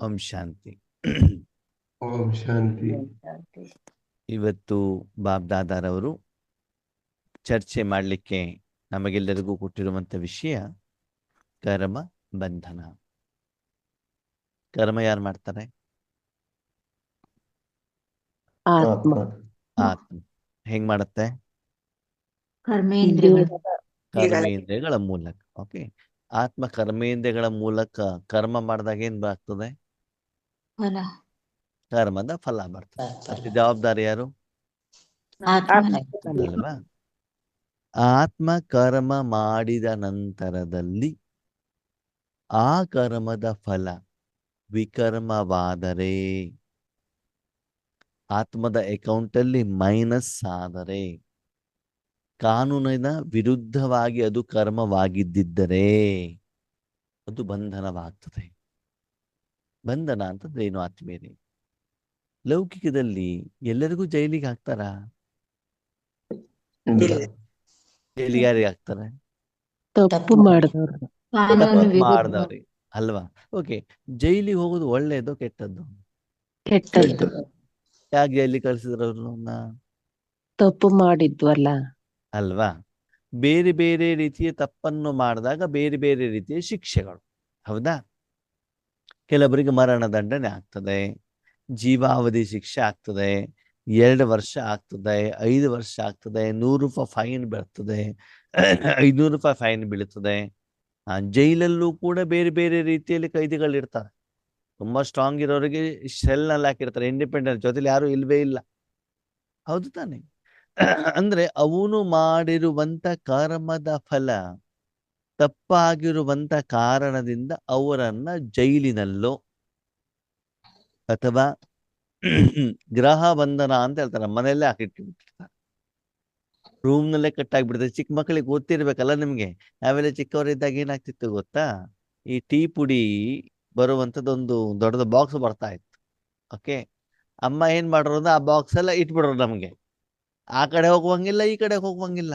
ಓಂ ಶಾಂತಿ. ಓಂ ಶಾಂತಿ. ಇವತ್ತು ಬಾಬ್ ದಾದಾರವರು ಚರ್ಚೆ ಮಾಡಲಿಕ್ಕೆ ನಮಗೆಲ್ಲರಿಗೂ ಕೊಟ್ಟಿರುವಂಥ ವಿಷಯ ಕರ್ಮ ಬಂಧನ. ಕರ್ಮ ಯಾರು ಮಾಡ್ತಾರೆ? ಆತ್ಮ. ಆತ್ಮ. ಹೆಂಗ್ ಮಾಡುತ್ತೆ? ಕರ್ಮೇಂದ್ರಿಯಗಳ ಮೂಲಕ. ಓಕೆ, ಆತ್ಮ ಕರ್ಮೇಂದ್ರಿಯಗಳ ಮೂಲಕ ಕರ್ಮ ಮಾಡಿದಾಗ ಏನ್ ಆಗ್ತದೆ? ಕರ್ಮದ ಫಲ ಬರ್ತದೆ. ಅಷ್ಟು ಜವಾಬ್ದಾರಿ ಯಾರು? ಅಲ್ವಾ? ಆತ್ಮ ಕರ್ಮ ಮಾಡಿದ ನಂತರದಲ್ಲಿ ಆ ಕರ್ಮದ ಫಲ ವಿಕರ್ಮವಾದರೆ, ಆತ್ಮದ ಅಕೌಂಟಲ್ಲಿ ಮೈನಸ್ ಆದರೆ, ಕಾನೂನಿನ ವಿರುದ್ಧವಾಗಿ ಅದು ಕರ್ಮವಾಗಿದ್ದರೆ ಅದು ಬಂಧನವಾಗ್ತದೆ. ಬಂಧನ ಅಂತಂದ್ರೆ ಏನು ಆತ್ಮೀಯರೇ? ಲೌಕಿಕದಲ್ಲಿ ಎಲ್ಲರಿಗೂ ಜೈಲಿಗೆ ಹಾಕ್ತಾರ? ಜೈಲಿಗೆ ಯಾರಿಗೆ ಹಾಕ್ತಾರೆ? ತಪ್ಪು ಮಾಡಿದವ್ರಿಗೆ ಅಲ್ವಾ? ಓಕೆ, ಜೈಲಿಗೆ ಹೋಗೋದು ಒಳ್ಳೇದು ಕೆಟ್ಟದ್ದು? ಕೆಟ್ಟದ್ದು. ಯಾಕೆ ಜೈಲಿಗೆ ಕಳ್ಸಿದ್ರು ಅವ್ರನ್ನ? ತಪ್ಪು ಮಾಡಿದ್ವಲ್ಲ ಅಲ್ವಾ? ಬೇರೆ ಬೇರೆ ರೀತಿಯ ತಪ್ಪನ್ನು ಮಾಡಿದಾಗ ಬೇರೆ ಬೇರೆ ರೀತಿಯ ಶಿಕ್ಷೆಗಳು, ಹೌದಾ? ಕೆಲವರಿಗೆ ಮರಣ ದಂಡನೆ ಆಗ್ತದೆ, ಜೀವಾವಧಿ ಶಿಕ್ಷೆ ಆಗ್ತದೆ, 2 ವರ್ಷ ಆಗ್ತದೆ, 5 ವರ್ಷ ಆಗ್ತದೆ, 100 ರೂಪಾಯಿ ಫೈನ್ ಬರ್ತದೆ, 500 ರೂಪಾಯಿ ಫೈನ್ ಬೀಳ್ತದೆ. ಜೈಲಲ್ಲೂ ಕೂಡ ಬೇರೆ ಬೇರೆ ರೀತಿಯಲ್ಲಿ ಕೈದಿಗಳಿರ್ತಾರೆ. ತುಂಬಾ ಸ್ಟ್ರಾಂಗ್ ಇರೋರಿಗೆ ಸೆಲ್ನಲ್ಲಿ ಹಾಕಿರ್ತಾರೆ, ಇಂಡಿಪೆಂಡೆಂಟ್, ಜೊತೆಲಿ ಯಾರು ಇಲ್ವೇ ಇಲ್ಲ, ಹೌದು ತಾನೆ? ಅಂದ್ರೆ ಅವನು ಮಾಡಿರುವಂತ ಕರ್ಮದ ಫಲ ತಪ್ಪಾಗಿರುವಂತ ಕಾರಣದಿಂದ ಅವರನ್ನ ಜೈಲಿನಲ್ಲೋ ಅಥವಾ ಗೃಹ ಬಂಧನ ಅಂತ ಹೇಳ್ತಾರೆ, ಮನೆಯಲ್ಲೇ ಹಾಕಿಟ್ಬಿಟ್ಟಿರ್ತಾರೆ, ರೂಮ್ನಲ್ಲೇ ಕಟ್ಟಾಗ್ಬಿಡ್ತಾರೆ. ಚಿಕ್ಕ ಮಕ್ಕಳಿಗೆ ಗೊತ್ತಿರ್ಬೇಕಲ್ಲ ನಿಮ್ಗೆ. ನಾವೆಲ್ಲ ಚಿಕ್ಕವರಿದ್ದಾಗ ಏನಾಗ್ತಿತ್ತು ಗೊತ್ತಾ? ಈ ಟೀ ಪುಡಿ ಬರುವಂಥದ್ದೊಂದು ದೊಡ್ಡದ ಬಾಕ್ಸ್ ಬರ್ತಾ ಇತ್ತು. ಓಕೆ, ಅಮ್ಮ ಏನ್ ಮಾಡೋದು, ಆ ಬಾಕ್ಸ್ ಎಲ್ಲ ಇಟ್ಬಿಡೋರು ನಮ್ಗೆ. ಆ ಕಡೆ ಹೋಗುವಂಗಿಲ್ಲ, ಈ ಕಡೆ ಹೋಗುವಂಗಿಲ್ಲ.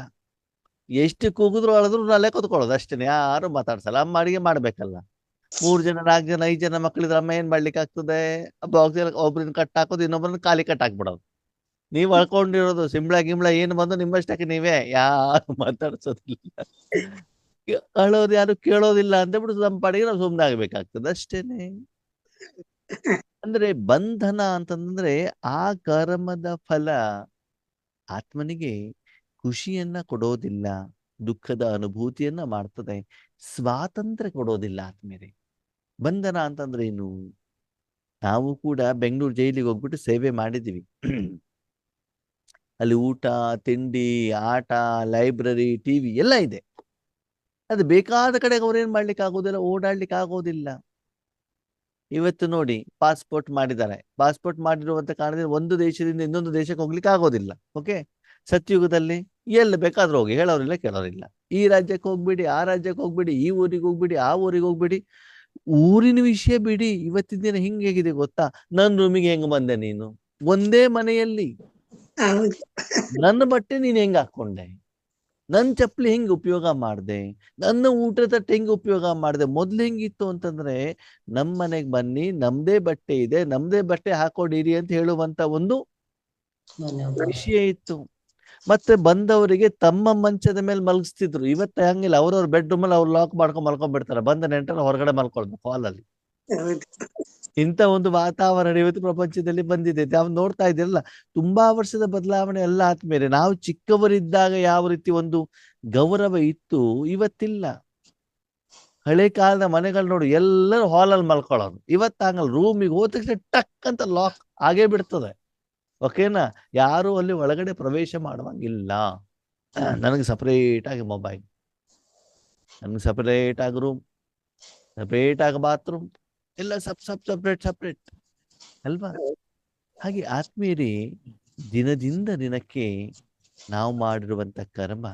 ಎಷ್ಟು ಕೂಗಿದ್ರು ಅಳದ್ರು ನಲ್ಲೇ ಕೂತ್ಕೊಳ್ಳೋದು ಅಷ್ಟೇನೆ, ಯಾರು ಮಾತಾಡ್ಸಲ್ಲ. ಅಮ್ಮ ಅಡಿಗೆ ಮಾಡ್ಬೇಕಲ್ಲ. 3 ಜನ 4 ಜನ 5 ಜನ ಮಕ್ಕಳಿದ್ರೆ ಅಮ್ಮ ಏನ್ ಮಾಡ್ಲಿಕ್ಕೆ ಆಗ್ತದೆ? ಬಾಕ್ಸ್ ಒಬ್ರನ್ನ ಕಟ್ ಹಾಕೋದು, ಇನ್ನೊಬ್ಬರನ್ನ ಖಾಲಿ ಕಟ್ ಹಾಕ್ಬಿಡೋದು. ನೀವ್ ಅಳ್ಕೊಂಡಿರೋದು ಸಿಂಬಳ ಗಿಂಬಳ ಏನು ಬಂದು ನಿಮ್ಮಷ್ಟಕ್ಕೆ ನೀವೇ, ಯಾರು ಮಾತಾಡ್ಸೋದಿಲ್ಲ, ಅಳೋದು ಯಾರು ಕೇಳೋದಿಲ್ಲ ಅಂತ ಬಿಟ್ಟು ನಮ್ಮ ಪಾಡಿಗೆ ನಾವು ಸುಮ್ಮನೆ ಆಗ್ಬೇಕಾಗ್ತದೆ ಅಷ್ಟೇನೆ. ಅಂದ್ರೆ ಬಂಧನ ಅಂತಂದ್ರೆ ಆ ಕರ್ಮದ ಫಲ ಆತ್ಮನಿಗೆ ಖುಷಿಯನ್ನ ಕೊಡೋದಿಲ್ಲ, ದುಃಖದ ಅನುಭೂತಿಯನ್ನ ಮಾಡ್ತದೆ, ಸ್ವಾತಂತ್ರ್ಯ ಕೊಡೋದಿಲ್ಲ ಆತ್ಮೀಯರೇ. ಬಂಧನ ಅಂತಂದ್ರೆ ಏನು? ನಾವು ಕೂಡ ಬೆಂಗಳೂರು ಜೈಲಿಗೆ ಹೋಗ್ಬಿಟ್ಟು ಸೇವೆ ಮಾಡಿದ್ದೀವಿ. ಅಲ್ಲಿ ಊಟ, ತಿಂಡಿ, ಆಟ, ಲೈಬ್ರರಿ, ಟಿವಿ ಎಲ್ಲ ಇದೆ. ಅದು ಬೇಕಾದ ಕಡೆಗೆ ಅವ್ರೇನ್ ಮಾಡ್ಲಿಕ್ಕೆ ಆಗೋದಿಲ್ಲ, ಓಡಾಡ್ಲಿಕ್ಕೆ ಆಗೋದಿಲ್ಲ. ಇವತ್ತು ನೋಡಿ, ಪಾಸ್ಪೋರ್ಟ್ ಮಾಡಿದ್ದಾರೆ. ಪಾಸ್ಪೋರ್ಟ್ ಮಾಡಿರುವಂತ ಕಾರಣದಿಂದ ಒಂದು ದೇಶದಿಂದ ಇನ್ನೊಂದು ದೇಶಕ್ಕೆ ಹೋಗ್ಲಿಕ್ಕೆ ಆಗೋದಿಲ್ಲ. ಓಕೆ, ಸತ್ಯುಗದಲ್ಲಿ ಎಲ್ಲಿ ಬೇಕಾದ್ರೂ ಹೋಗಿ, ಹೇಳೋರಿಲ್ಲ ಕೇಳೋರಿಲ್ಲ. ಈ ರಾಜ್ಯಕ್ಕೆ ಹೋಗ್ಬಿಡಿ, ಆ ರಾಜ್ಯಕ್ಕೆ ಹೋಗ್ಬಿಡಿ, ಈ ಊರಿಗೆ ಹೋಗ್ಬಿಡಿ, ಆ ಊರಿಗೆ ಹೋಗ್ಬಿಡಿ. ಊರಿನ ವಿಷಯ ಬಿಡಿ, ಇವತ್ತಿನ ದಿನ ಹಿಂಗೇಗಿದೆ ಗೊತ್ತಾ? ನನ್ನ ರೂಮಿಗೆ ಹೆಂಗ್ ಬಂದೆ ನೀನು? ಒಂದೇ ಮನೆಯಲ್ಲಿ ನನ್ನ ಬಟ್ಟೆ ನೀನ್ ಹೆಂಗ್ ಹಾಕೊಂಡೆ? ನನ್ನ ಚಪ್ಪಲಿ ಹೆಂಗ್ ಉಪಯೋಗ ಮಾಡಿದೆ? ನನ್ನ ಊಟದ ತಟ್ಟೆ ಹೆಂಗ್ ಉಪಯೋಗ ಮಾಡಿದೆ? ಮೊದ್ಲು ಹೆಂಗಿತ್ತು ಅಂತಂದ್ರೆ, ನಮ್ಮ ಮನೆಗೆ ಬನ್ನಿ, ನಮ್ದೇ ಬಟ್ಟೆ ಇದೆ, ನಮ್ದೇ ಬಟ್ಟೆ ಹಾಕೊಂಡಿರಿ ಅಂತ ಹೇಳುವಂತ ಒಂದು ವಿಷಯ ಇತ್ತು. ಮತ್ತೆ ಬಂದವರಿಗೆ ತಮ್ಮ ಮಂಚದ ಮೇಲೆ ಮಲಗಿಸ್ತಿದ್ರು. ಇವತ್ತು ಹಂಗಿಲ್ಲ, ಅವ್ರವ್ರ ಬೆಡ್ರೂಮ್ ಅಲ್ಲಿ ಅವ್ರು ಲಾಕ್ ಮಾಡ್ಕೊಂಡ್ ಮಲ್ಕೊಂಡ್ಬಿಡ್ತಾರೆ. ಬಂದ ನೆಂಟರ ಹೊರಗಡೆ ಮಲ್ಕೊಳ್ಬೇಕು ಹಾಲಲ್ಲಿ. ಇಂಥ ಒಂದು ವಾತಾವರಣ ಇವತ್ತು ಪ್ರಪಂಚದಲ್ಲಿ ಬಂದಿದೆ. ನಾವು ನೋಡ್ತಾ ಇದ್ದೀರಲ್ಲ, ತುಂಬಾ ವರ್ಷದ ಬದಲಾವಣೆ ಎಲ್ಲ ಆದ್ಮೇಲೆ. ನಾವು ಚಿಕ್ಕವರಿದ್ದಾಗ ಯಾವ ರೀತಿ ಒಂದು ಗೌರವ ಇತ್ತು, ಇವತ್ತಿಲ್ಲ. ಹಳೆ ಕಾಲದ ಮನೆಗಳು ನೋಡಿ, ಎಲ್ಲರೂ ಹಾಲಲ್ಲಿ ಮಲ್ಕೊಳ್ಳೋದು. ಇವತ್ತಾಗಲ್ಲ, ರೂಮಿಗೆ ಹೋದ ತಕ್ಷಣ ಟಕ್ ಅಂತ ಲಾಕ್ ಆಗೇ ಬಿಡ್ತದೆ. ಓಕೆನಾ? ಯಾರು ಅಲ್ಲಿ ಒಳಗಡೆ ಪ್ರವೇಶ ಮಾಡುವಂಗಿಲ್ಲ. ನನಗೆ ಸಪರೇಟ್ ಆಗಿ ಮೊಬೈಲ್, ನನಗೆ ಸಪರೇಟ್ ಆಗಿ ರೂಮ್, ಸಪರೇಟ್ ಆಗಿ ಬಾತ್ರೂಮ್, ಎಲ್ಲ ಸಪ್ರೇಟ್ ಅಲ್ವಾ? ಹಾಗೆ ಆತ್ಮೀಯರೇ, ದಿನದಿಂದ ದಿನಕ್ಕೆ ನಾವು ಮಾಡಿರುವಂತ ಕರ್ಮ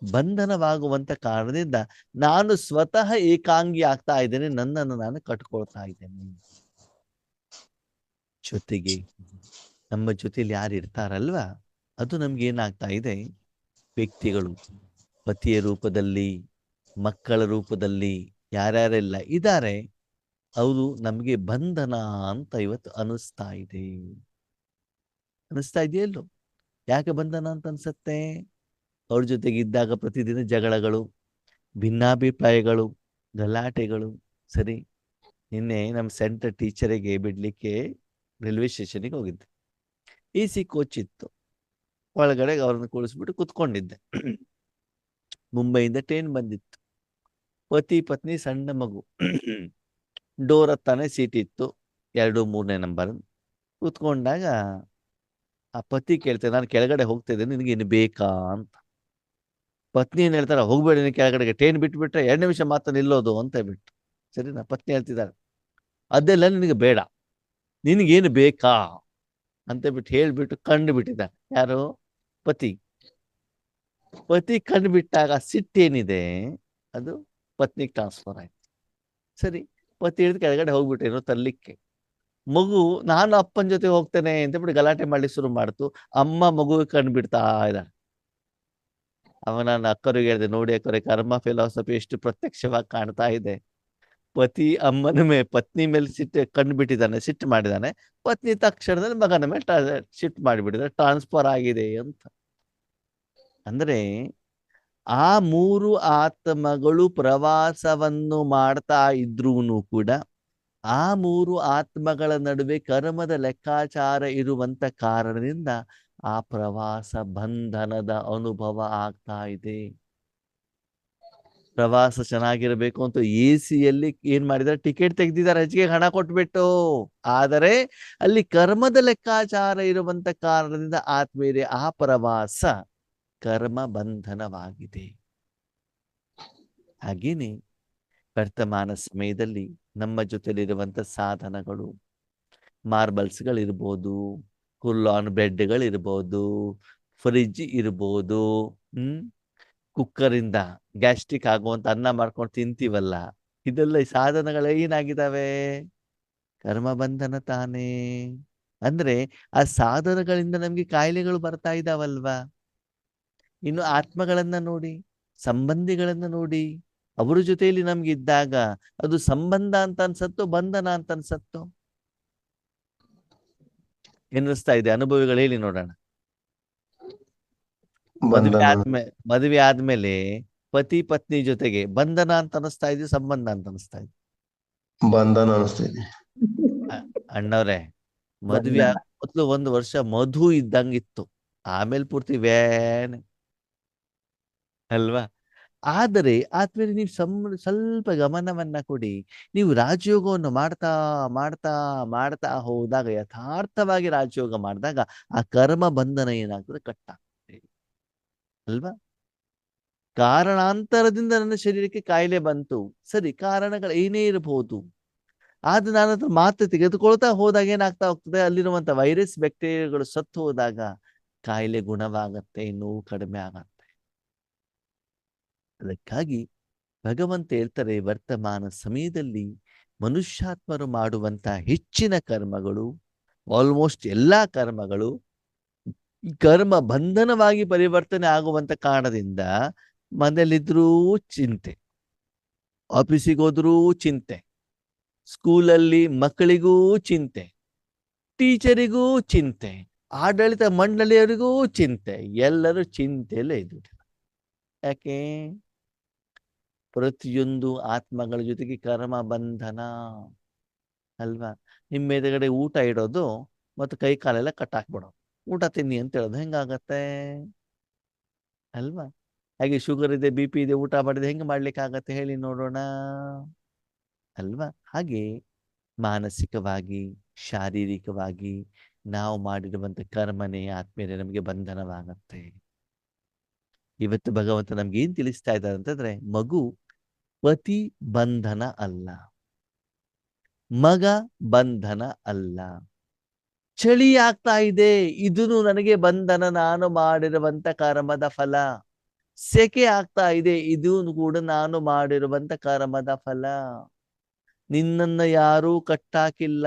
ಬಂಧನವಾಗುವಂತ ಕಾರಣದಿಂದ ನಾನು ಸ್ವತಃ ಏಕಾಂಗಿ ಆಗ್ತಾ ಇದ್ದೇನೆ, ನನ್ನನ್ನು ನಾನು ಕಟ್ಕೊಳ್ತಾ ಇದ್ದೇನೆ. ಜೊತೆಗೆ ನಮ್ಮ ಜೊತೆಲಿ ಯಾರು ಇರ್ತಾರಲ್ವಾ, ಅದು ನಮ್ಗೆ ಏನಾಗ್ತಾ ಇದೆ? ವ್ಯಕ್ತಿಗಳು, ಪತಿಯ ರೂಪದಲ್ಲಿ, ಮಕ್ಕಳ ರೂಪದಲ್ಲಿ ಯಾರ್ಯಾರೆಲ್ಲ ಇದ್ದಾರೆ, ಅವರು ನಮಗೆ ಬಂಧನ ಅಂತ ಇವತ್ತು ಅನಿಸ್ತಾ ಇದೆ. ಅನಿಸ್ತಾ ಇದೆಯಲ್ಲೋ? ಯಾಕೆ ಬಂಧನ ಅಂತ ಅನ್ಸತ್ತೆ? ಅವ್ರ ಜೊತೆಗೆ ಇದ್ದಾಗ ಪ್ರತಿದಿನ ಜಗಳಗಳು, ಭಿನ್ನಾಭಿಪ್ರಾಯಗಳು, ಗಲಾಟೆಗಳು. ಸರಿ, ನಿನ್ನೆ ನಮ್ಮ ಸೆಂಟರ್ ಟೀಚರಿಗೆ ಬಿಡ್ಲಿಕ್ಕೆ ರೈಲ್ವೆ ಸ್ಟೇಷನ್ಗೆ ಹೋಗಿದ್ದೆ. AC ಕೋಚ್ ಇತ್ತು. ಒಳಗಡೆ ಅವ್ರನ್ನ ಕೂರಿಸ್ಬಿಟ್ಟು ಕುತ್ಕೊಂಡಿದ್ದೆ. ಮುಂಬೈಯಿಂದ ಟ್ರೈನ್ ಬಂದಿತ್ತು. ಪತಿ ಪತ್ನಿ ಸಣ್ಣ ಮಗು. ಡೋರ್ ಹತ್ತಾನೆ ಸೀಟ್ ಇತ್ತು, 2, 3ನೇ ನಂಬರ್. ಕೂತ್ಕೊಂಡಾಗ ಆ ಪತಿ ಕೇಳ್ತಾರೆ, ನಾನು ಕೆಳಗಡೆ ಹೋಗ್ತಾ ಇದ್ದೇನೆ, ನಿನಗೆ ಇನ್ನು ಬೇಕಾ ಅಂತ. ಪತ್ನಿ ಏನ್ ಹೇಳ್ತಾರ, ಹೋಗ್ಬೇಡಿ ನೀನು ಕೆಳಗಡೆಗೆ, ಟ್ರೈನ್ ಬಿಟ್ಬಿಟ್ರೆ 2 ನಿಮಿಷ ಮಾತ್ರ ನಿಲ್ಲೋದು ಅಂತ ಬಿಟ್ಟು. ಸರಿನಾ? ಪತ್ನಿ ಹೇಳ್ತಿದ್ದಾಳೆ, ಅದೆಲ್ಲ ನಿನಗೆ ಬೇಡ, ನಿನಗೇನು ಬೇಕಾ ಅಂತ ಬಿಟ್ಟು ಹೇಳ್ಬಿಟ್ಟು ಕಂಡು ಬಿಟ್ಟಿದ್ದಾರೆ. ಯಾರು? ಪತಿ. ಪತಿ ಕಂಡು ಬಿಟ್ಟಾಗ ಸಿಟ್ಟೇನಿದೆ ಅದು ಪತ್ನಿಗೆ ಟ್ರಾನ್ಸ್ಫರ್ ಆಯ್ತು. ಸರಿ, ಪತಿ ಹೇಳಿದ ಕೆಳಗಡೆ ಹೋಗ್ಬಿಟ್ಟೇನೋ ತರ್ಲಿಕ್ಕೆ. ಮಗು ನಾನು ಅಪ್ಪನ ಜೊತೆ ಹೋಗ್ತೇನೆ ಅಂತ ಬಿಟ್ಟು ಗಲಾಟೆ ಮಾಡ್ಲಿಕ್ಕೆ ಶುರು ಮಾಡ್ತು. ಅಮ್ಮ ಮಗುವಿಗೆ ಕಂಡು ಬಿಡ್ತಾ ಇದ್ದಾಳೆ. ನಾನು ಅಕ್ಕರಿಗೆ ಹೇಳಿದೆ, ನೋಡಿ ಅಕ್ಕರೆ, ಕರ್ಮ ಫಿಲಾಸಫಿ ಎಷ್ಟು ಪ್ರತ್ಯಕ್ಷವಾಗಿ ಕಾಣ್ತಾ ಇದೆ. ಪತಿ ಪತ್ನಿ ಮೇಲೆ ಕಂಡು ಬಿಟ್ಟಿದ್ದಾನೆ, ಸಿಟ್ಟು ಮಾಡಿದ್ದಾನೆ. ಪತ್ನಿ ತಕ್ಷಣದಲ್ಲಿ ಮಗನ ಮೇಲೆ ಸಿಟ್ಟು ಮಾಡಿಬಿಟ್ಟಿದ್ದಾರೆ, ಟ್ರಾನ್ಸ್ಫರ್ ಆಗಿದೆ ಅಂತ. ಅಂದ್ರೆ ಆ 3 ಆತ್ಮಗಳು ಪ್ರವಾಸವನ್ನು ಮಾಡ್ತಾ ಇದ್ರೂನು ಕೂಡ ಆ 3 ಆತ್ಮಗಳ ನಡುವೆ ಕರ್ಮದ ಲೆಕ್ಕಾಚಾರ ಇರುವಂತ ಕಾರಣದಿಂದ ಆ ಪ್ರವಾಸ ಬಂಧನದ ಅನುಭವ ಆಗ್ತಾ ಇದೆ. ಪ್ರವಾಸ ಚೆನ್ನಾಗಿರ್ಬೇಕು ಅಂತ AC ಏನ್ ಮಾಡಿದ್ದಾರೆ, ಟಿಕೆಟ್ ತೆಗ್ದಿದ್ದಾರೆ ಹೆಚ್ಚಿಗೆ ಹಣ ಕೊಟ್ಬಿಟ್ಟು. ಆದರೆ ಅಲ್ಲಿ ಕರ್ಮದ ಲೆಕ್ಕಾಚಾರ ಇರುವಂತ ಕಾರಣದಿಂದ ಆತ್ಮೀಯರೇ, ಆ ಪ್ರವಾಸ ಕರ್ಮ ಬಂಧನವಾಗಿದೆ. ಹಾಗೇನೆ ವರ್ತಮಾನ ಸಮಯದಲ್ಲಿ ನಮ್ಮ ಜೊತೆಲಿರುವಂತ ಸಾಧನಗಳು, ಮಾರ್ಬಲ್ಸ್ಗಳಿರ್ಬೋದು, ಕುಲ್ಲಾನ್ ಬೆಡ್ಗಳಿರ್ಬೋದು, ಫ್ರಿಡ್ಜ್ ಇರ್ಬೋದು, ಕುಕ್ಕರಿಂದ ಗ್ಯಾಸ್ಟ್ರಿಕ್ ಆಗುವಂತ ಅನ್ನ ಮಾಡ್ಕೊಂಡು ತಿಂತೀವಲ್ಲ, ಇದೆಲ್ಲ ಈ ಸಾಧನಗಳು ಏನಾಗಿದ್ದಾವೆ? ಕರ್ಮ ಬಂಧನ ತಾನೇ. ಅಂದ್ರೆ ಆ ಸಾಧನಗಳಿಂದ ನಮ್ಗೆ ಕಾಯಿಲೆಗಳು ಬರ್ತಾ ಇದಾವಲ್ವಾ? ಇನ್ನು ಆತ್ಮಗಳನ್ನ ನೋಡಿ, ಸಂಬಂಧಿಗಳನ್ನ ನೋಡಿ, ಅವರ ಜೊತೆಯಲ್ಲಿ ನಮ್ಗೆ ಇದ್ದಾಗ ಅದು ಸಂಬಂಧ ಅಂತ ಅನ್ಸತ್ತೋ, ಬಂಧನ ಅಂತ ಅನ್ಸತ್ತೋ? ಏನಿಸ್ತಾ ಇದೆ? ಅನುಭವಿಗಳು ಹೇಳಿ ನೋಡೋಣ. ಮದುವೆ ಆದ್ಮೇಲೆ ಪತಿ ಪತ್ನಿ ಜೊತೆಗೆ ಬಂಧನ ಅಂತ ಅನಿಸ್ತಾ ಇದೆ, ಸಂಬಂಧ ಅಂತ ಅನಿಸ್ತಾ ಇದೆ? ಬಂಧನ ಅನಿಸ್ತಿದೆ. ಅಣ್ಣವ್ರೆ, ಮದುವೆ ಮೊದಲು 1 ವರ್ಷ ಮಧು ಇದ್ದಂಗಿತ್ತು, ಆಮೇಲೆ ಪೂರ್ತಿ ವ್ಯಾನ್ ಅಲ್ವಾ? ಆದರೆ ಆದ್ಮೇಲೆ ನೀವು ಸ್ವಲ್ಪ ಗಮನವನ್ನ ಕೊಡಿ. ನೀವು ರಾಜಯೋಗವನ್ನು ಮಾಡ್ತಾ ಮಾಡ್ತಾ ಮಾಡ್ತಾ ಹೋದಾಗ, ಯಥಾರ್ಥವಾಗಿ ರಾಜಯೋಗ ಮಾಡಿದಾಗ ಆ ಕರ್ಮ ಬಂಧನ ಏನಾಗ್ತದೆ, ಕಟ್ಟಾಗ್ತದೆ ಅಲ್ವಾ? ಕಾರಣಾಂತರದಿಂದ ನನ್ನ ಶರೀರಕ್ಕೆ ಕಾಯಿಲೆ ಬಂತು. ಸರಿ, ಕಾರಣಗಳು ಏನೇ ಇರಬಹುದು. ಆದ್ರೆ ನಾನು ಅದ್ರ ಮಾತ್ರ ತೆಗೆದುಕೊಳ್ತಾ ಹೋದಾಗ ಏನಾಗ್ತಾ ಹೋಗ್ತದೆ, ಅಲ್ಲಿರುವಂತ ವೈರಸ್ ಬ್ಯಾಕ್ಟೀರಿಯಾಗಳು ಸತ್ತು ಹೋದಾಗ ಕಾಯಿಲೆ ಗುಣವಾಗತ್ತೆ, ನೋವು ಕಡಿಮೆ ಆಗತ್ತೆ. ಅದಕ್ಕಾಗಿ ಭಗವಂತ ಹೇಳ್ತಾರೆ, ವರ್ತಮಾನ ಸಮಯದಲ್ಲಿ ಮನುಷ್ಯಾತ್ಮರು ಮಾಡುವಂತ ಹೆಚ್ಚಿನ ಕರ್ಮಗಳು, ಆಲ್ಮೋಸ್ಟ್ ಎಲ್ಲಾ ಕರ್ಮಗಳು ಕರ್ಮ ಬಂಧನವಾಗಿ ಪರಿವರ್ತನೆ ಆಗುವಂತ ಕಾರಣದಿಂದ ಮನೇಲಿದ್ರೂ ಚಿಂತೆ, ಆಫೀಸಿಗೆ ಹೋದ್ರೂ ಚಿಂತೆ, ಸ್ಕೂಲಲ್ಲಿ ಮಕ್ಕಳಿಗೂ ಚಿಂತೆ, ಟೀಚರಿಗೂ ಚಿಂತೆ, ಆಡಳಿತ ಮಂಡಳಿಯವರಿಗೂ ಚಿಂತೆ, ಎಲ್ಲರೂ ಚಿಂತೆಯಲ್ಲೇ ಇದ್ದು. ಯಾಕೆ? ಪ್ರತಿಯೊಂದು ಆತ್ಮಗಳ ಜೊತೆಗೆ ಕರ್ಮ ಬಂಧನ ಅಲ್ವಾ? ನಿಮ್ಮ ಎದುರುಗಡೆ ಊಟ ಇಡೋದು ಮತ್ತು ಕೈ ಕಾಲೆಲ್ಲ ಕಟ್ಟಾಕ್ಬಿಡೋದು, ಊಟ ತಿನ್ನಿ ಅಂತ ಹೇಳೋದು, ಹೆಂಗಾಗತ್ತೆ ಅಲ್ವಾ? ಹಾಗೆ ಶುಗರ್ ಇದೆ, BP ಇದೆ, ಊಟ ಮಾಡಿದ್ರೆ ಹೆಂಗೆ ಮಾಡ್ಲಿಕ್ಕೆ ಆಗತ್ತೆ ಹೇಳಿ ನೋಡೋಣ ಅಲ್ವಾ? ಹಾಗೆ ಮಾನಸಿಕವಾಗಿ, ಶಾರೀರಿಕವಾಗಿ ನಾವು ಮಾಡಿರುವಂತ ಕರ್ಮನೇ ಆತ್ಮೀಯರೇ ನಮಗೆ ಬಂಧನವಾಗತ್ತೆ. ಇವತ್ತು ಭಗವಂತ ನಮ್ಗೆ ಏನ್ ತಿಳಿಸ್ತಾ ಇದ್ದಾರೆ ಅಂತಂದ್ರೆ, ಮಗು ಪತಿ ಬಂಧನ ಅಲ್ಲ, ಮಗ ಬಂಧನ ಅಲ್ಲ. ಚಳಿ ಆಗ್ತಾ ಇದೆ, ಇದನ್ನು ನನಗೆ ಬಂಧನ, ನಾನು ಮಾಡಿರುವಂತ ಕರ್ಮದ ಫಲ. ಸೆಕೆ ಆಗ್ತಾ ಇದೆ, ಇದು ಕೂಡ ನಾನು ಮಾಡಿರುವಂತ ಕರ್ಮದ ಫಲ. ನಿನ್ನನ್ನ ಯಾರೂ ಕಟ್ಟಾಕಿಲ್ಲ,